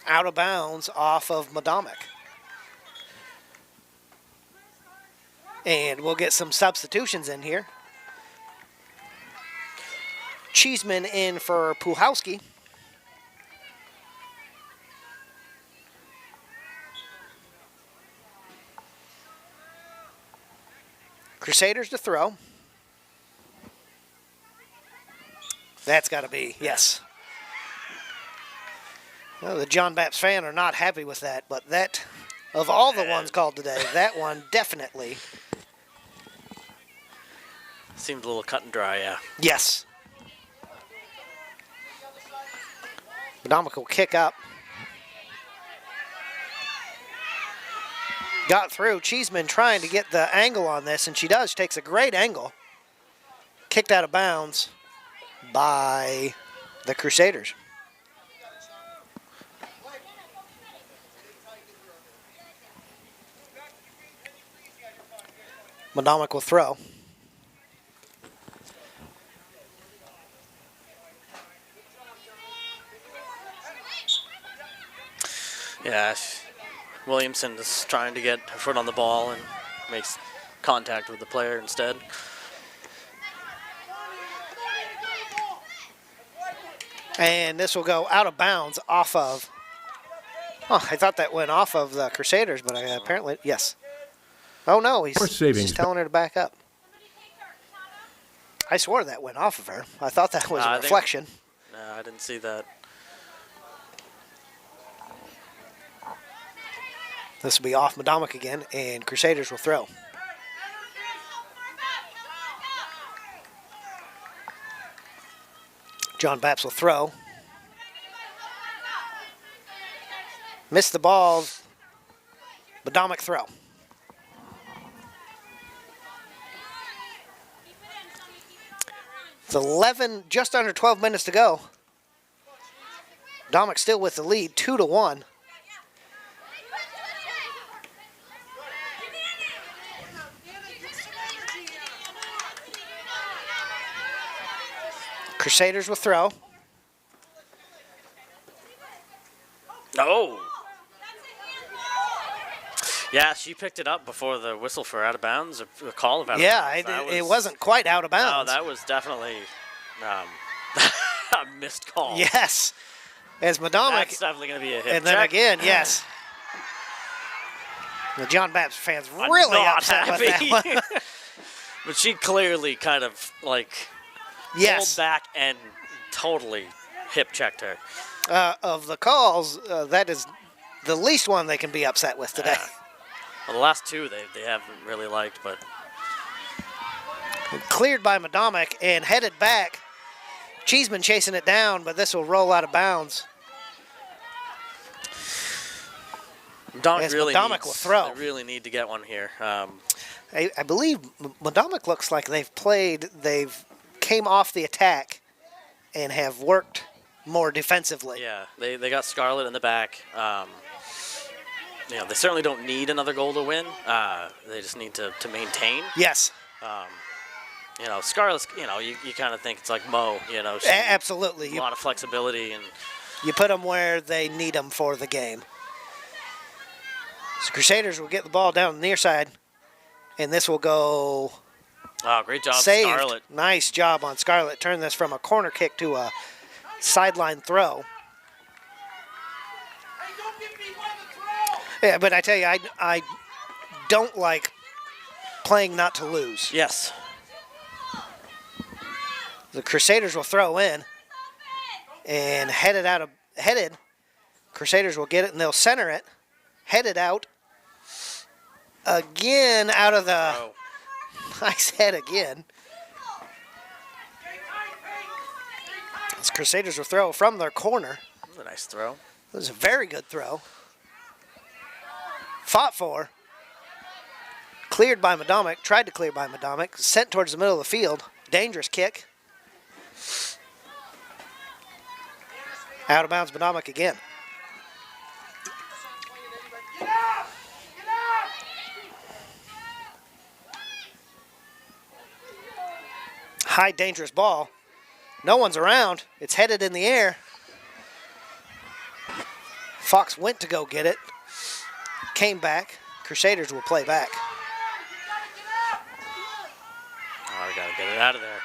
Out of bounds off of Medomak. And we'll get some substitutions in here. Cheeseman in for Puhalski. Crusaders to throw. That's got to be, yes. Well, the John Bapst fan are not happy with that, but that, of all the ones called today, that one definitely. Seemed a little cut and dry, yeah. Yes. Medomak will kick up. Got through. Cheeseman trying to get the angle on this, and she does. She takes a great angle. Kicked out of bounds by the Crusaders. Medomak will throw. Yeah, Williamson is trying to get her foot on the ball and makes contact with the player instead. And this will go out of bounds off of. Oh, I thought that went off of the Crusaders, but apparently, yes. Oh, no, he's telling her to back up. I swore that went off of her. I thought that was a reflection. No, I didn't see that. This will be off Medomak again, and Crusaders will throw. John Bapst will throw. Missed the ball. Medomak throw. It's 11, just under 12 minutes to go. Medomak still with the lead, 2-1. Crusaders will throw. No. Yeah, she picked it up before the whistle for out of bounds, a call of out of bounds. Yeah, it wasn't quite out of bounds. No, that was definitely a missed call. Yes. As Medomak. That's definitely going to be a hit. And then again, yes. The John Bapst fans really upset with that one. But she clearly kind of like pulled back and totally hip checked her. Of the calls, that is the least one they can be upset with today. Well, the last two they haven't really liked, but cleared by Medomak and headed back. Cheeseman chasing it down, but this will roll out of bounds. Medomak will throw. They really need to get one here. I believe Medomak looks like they've came off the attack and have worked more defensively. Yeah, they got Scarlett in the back. They certainly don't need another goal to win. They just need to maintain. Yes. Scarlett's, you kind of think it's like Mo, Absolutely. A lot of flexibility. And you put them where they need them for the game. So Crusaders will get the ball down the near side, and this will go. Oh, great job, saved. Scarlett. Nice job on Scarlett. Turn this from a corner kick to a sideline throw. Yeah, but I tell you, I don't like playing not to lose. Yes. The Crusaders will throw in and headed. Crusaders will get it and they'll center it. Headed out. Again out of the nice head again. As Crusaders will throw from their corner. That was a nice throw. It was a very good throw. Fought for. Cleared by Medomak. Tried to clear by Medomak. Sent towards the middle of the field. Dangerous kick. Out of bounds Medomak again. High dangerous ball. No one's around. It's headed in the air. Fox went to go get it. Came back. Crusaders will play back. Oh, I gotta get it out of there.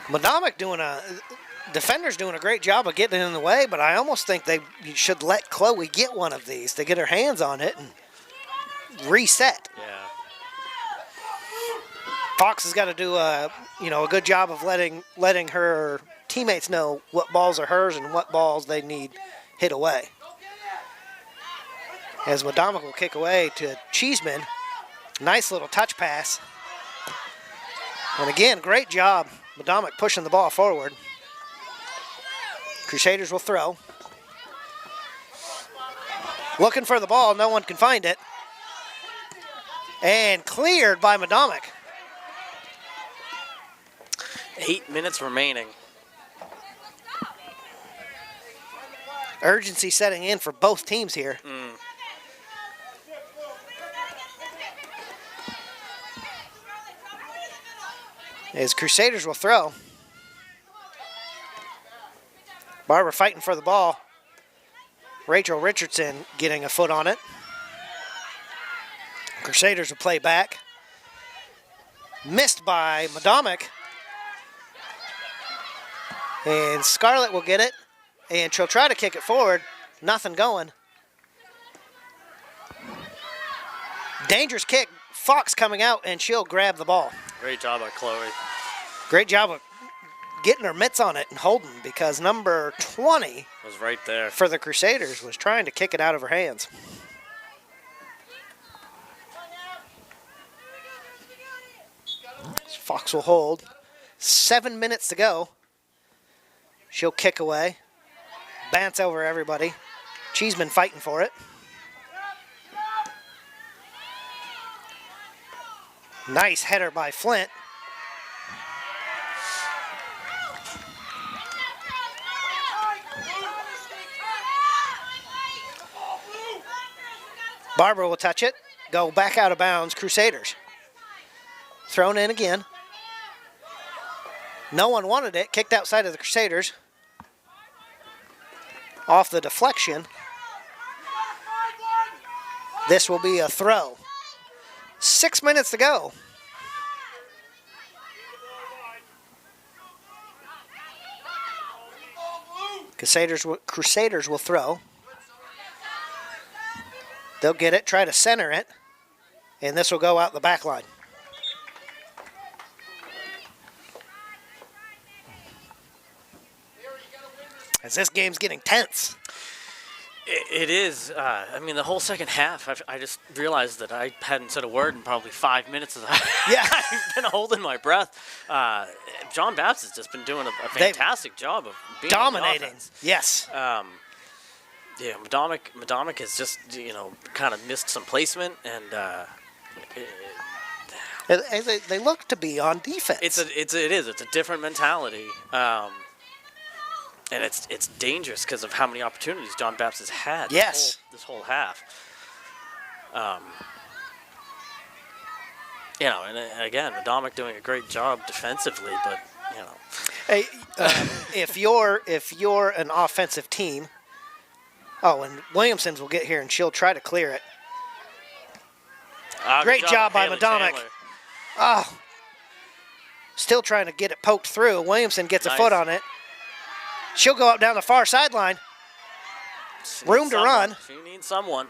Medomak defender's doing a great job of getting it in the way, but I almost think you should let Chloe get one of these to get her hands on it and reset. Yeah. Fox has got to do a good job of letting her teammates know what balls are hers and what balls they need hit away. As Medomak will kick away to Cheeseman. Nice little touch pass. And again, great job. Medomak pushing the ball forward. Crusaders will throw. Looking for the ball, no one can find it. And cleared by Medomak. 8 minutes remaining. Urgency setting in for both teams here. As Crusaders will throw. Barber fighting for the ball. Rachel Richardson getting a foot on it. Crusaders will play back. Missed by Medomak. And Scarlett will get it. And she'll try to kick it forward. Nothing going. Dangerous kick. Fox coming out and she'll grab the ball. Great job by Chloe. Great job of getting her mitts on it and holding, because number 20 was right there for the Crusaders was trying to kick it out of her hands. Fox will hold. 7 minutes to go. She'll kick away. Bounce over everybody. Cheeseman fighting for it. Nice header by Flint. Barber will touch it. Go back out of bounds. Crusaders. Thrown in again. No one wanted it. Kicked outside of the Crusaders. Off the deflection. This will be a throw. 6 minutes to go. Crusaders will throw. They'll get it, try to center it, and this will go out the back line. As this game's getting tense. It is. I mean, the whole second half, I just realized that I hadn't said a word in probably 5 minutes of that. Yeah. I've been holding my breath. John Bapst has just been doing a fantastic job of being dominating. Yes. Yeah, Medomak has just, kind of missed some placement, and they look to be on defense. It is. It's a different mentality. And it's dangerous because of how many opportunities John Bapst has had this whole half. And again, Medomak doing a great job defensively, but Hey, if you're an offensive team, and Williamson's will get here and she'll try to clear it. Great job by Medomak. Still trying to get it poked through. Williamson gets a foot on it. She'll go up down the far sideline. Room to run. She needs someone.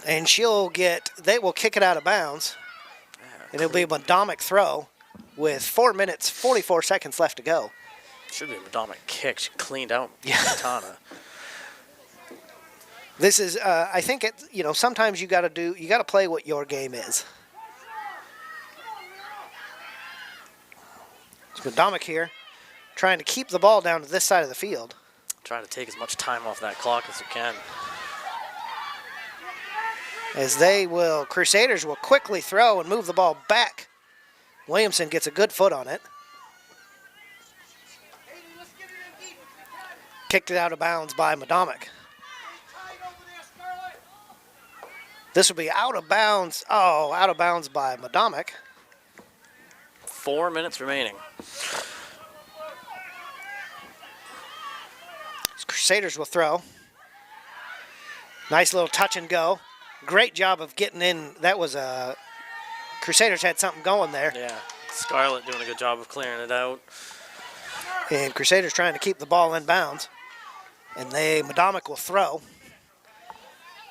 And they will kick it out of bounds. And it'll be a Medomak throw. with 4 minutes, 44 seconds left to go. Should be a Medomak kick. She cleaned out Katana. This is, I think, sometimes you got to play what your game is. It's Medomak here, trying to keep the ball down to this side of the field. Trying to take as much time off that clock as you can. As Crusaders will quickly throw and move the ball back. Williamson gets a good foot on it. Kicked it out of bounds by Medomak. This will be out of bounds. Oh, out of bounds by Medomak. 4 minutes remaining. Crusaders will throw. Nice little touch and go. Great job of getting in. That was Crusaders had something going there. Yeah, Scarlett doing a good job of clearing it out. And Crusaders trying to keep the ball in bounds. And Medomak will throw.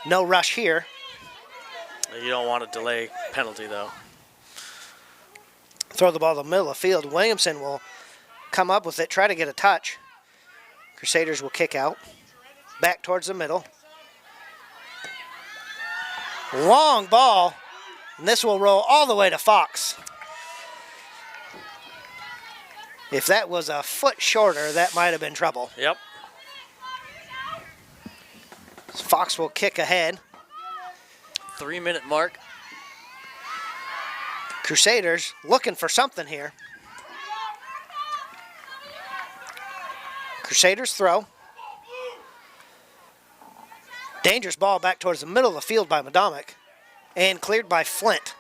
No rush here. You don't want a delay penalty, though. Throw the ball to the middle of the field. Williamson will come up with it, try to get a touch. Crusaders will kick out. Back towards the middle. Long ball. And this will roll all the way to Fox. If that was a foot shorter, that might have been trouble. Yep. Fox will kick ahead. 3-minute mark. Crusaders looking for something here. Crusaders throw. Dangerous ball back towards the middle of the field by Medomak. And cleared by Flint.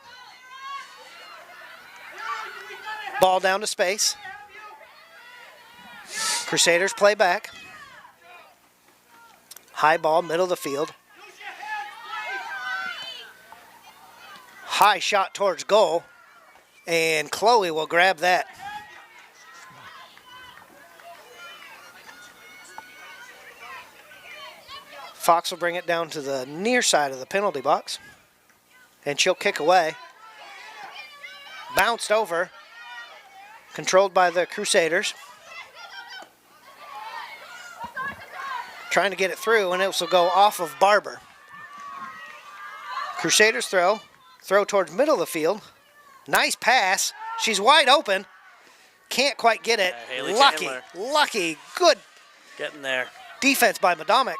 Ball down to space. Crusaders play back. High ball, middle of the field. High shot towards goal. And Chloe will grab that. Fox will bring it down to the near side of the penalty box. And she'll kick away. Bounced over. Controlled by the Crusaders. Trying to get it through, and it will go off of Barber. Crusaders throw. Throw towards middle of the field. Nice pass. She's wide open. Can't quite get it. Lucky. Good. Getting there. Defense by Medomak.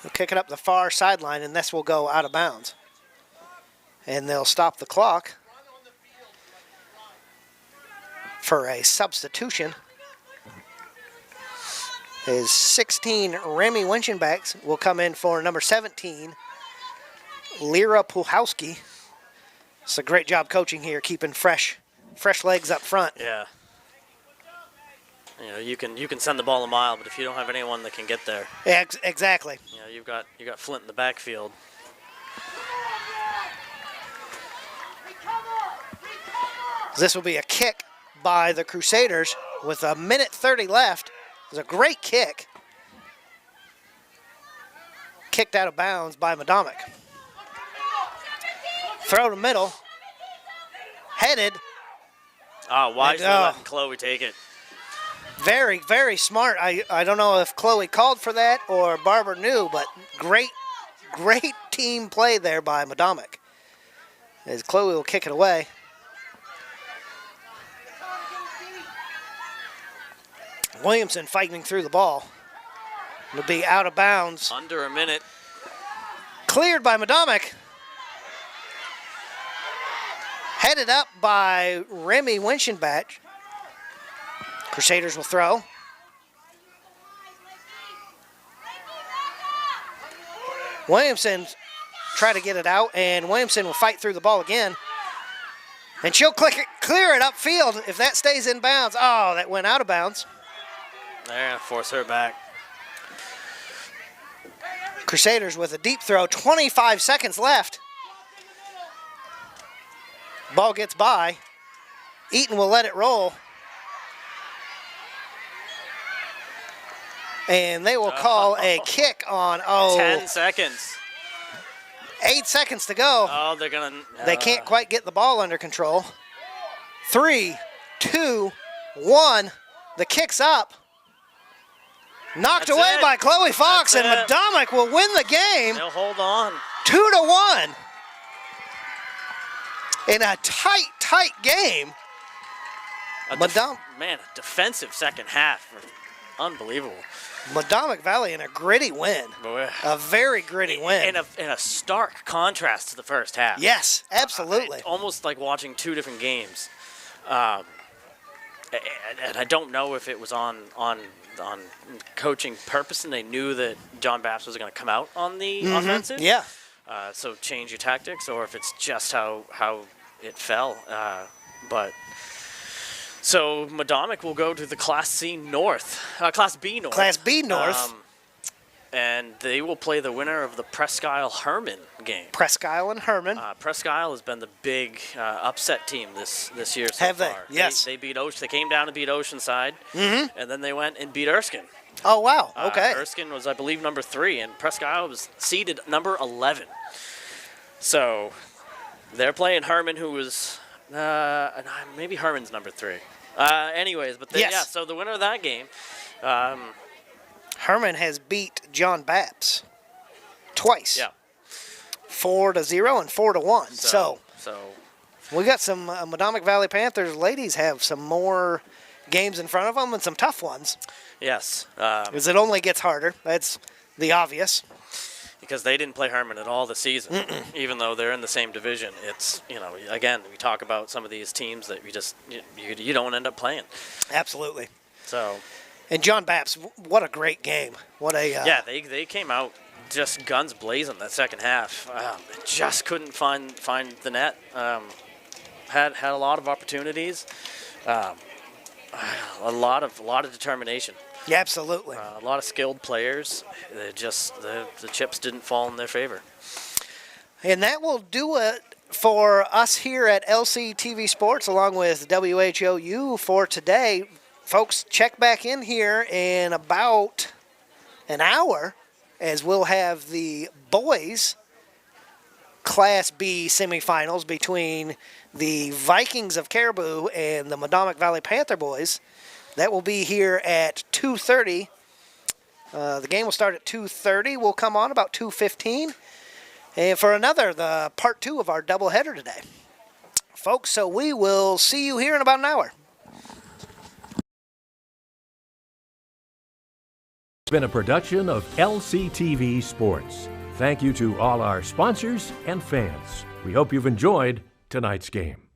They'll kick it up the far sideline, and this will go out of bounds. And they'll stop the clock for a substitution. Is 16 Remy Winchenbach will come in for number 17, Lyra Puhowski. It's a great job coaching here, keeping fresh legs up front. Yeah. You can send the ball a mile, but if you don't have anyone that can get there. Yeah, exactly. You got Flint in the backfield. This will be a kick by the Crusaders with 1:30 left. It's a great kick. Kicked out of bounds by Medomak. Throw to middle. Headed. Wisely letting Chloe take it. Very, very smart. I don't know if Chloe called for that or Barber knew, but great team play there by Medomak. As Chloe will kick it away. Williamson fighting through the ball. It'll be out of bounds. Under a minute. Cleared by Medomak. Headed up by Remy Winchenbach. Crusaders will throw. Williamson try to get it out, and Williamson will fight through the ball again. And she'll clear it upfield if that stays in bounds. Oh, that went out of bounds. They're going to force her back. Crusaders with a deep throw, 25 seconds left. Ball gets by. Eaton will let it roll. And they will call a kick on, 10 seconds. 8 seconds to go. Oh, they're going to... They can't quite get the ball under control. 3, 2, 1. The kick's up. Knocked away by Chloe Fox, and Medomak will win the game. They'll hold on. 2-1. In a tight game. Man, a defensive second half. Unbelievable. Medomak Valley in a gritty win. A very gritty win. In a stark contrast to the first half. Yes, absolutely. Almost like watching two different games. And I don't know if it was on coaching purpose and they knew that John Bapst was going to come out on the offensive. Yeah. So change your tactics, or if it's just how it fell. So Medomak will go to the Class B North. Class B North. And they will play the winner of the Presque Isle-Herman game. Presque Isle and Herman. Presque Isle has been the big upset team this year so Have far. they? Yes. They beat They came down and beat Oceanside, and then they went and beat Erskine. Oh, wow. Okay. Erskine was, I believe, number 3, and Presque Isle was seeded number 11. So they're playing Herman, who was maybe Herman's number 3. Anyways, but so the winner of that game. Herman has beat John Bapst twice. Yeah. 4-0 and 4-1. So So we got some Medomak Valley Panthers ladies have some more games in front of them and some tough ones. Yes. Because it only gets harder. That's the obvious. Because they didn't play Herman at all this season, even though they're in the same division. It's, again, we talk about some of these teams that you don't end up playing. Absolutely. So. And John Bapst, what a great game. What a yeah, they came out just guns blazing that second half. Just couldn't find the net. Had a lot of opportunities. A lot of determination. Yeah, absolutely. A lot of skilled players. The chips didn't fall in their favor. And that will do it for us here at LCTV Sports, along with WHOU for today. Folks, check back in here in about an hour as we'll have the boys Class B semifinals between the Vikings of Caribou and the Medomak Valley Panther boys. That will be here at 2:30. The game will start at 2:30. We'll come on about 2:15. And for the part 2 of our doubleheader today. Folks, so we will see you here in about an hour. It's been a production of LCTV Sports. Thank you to all our sponsors and fans. We hope you've enjoyed tonight's game.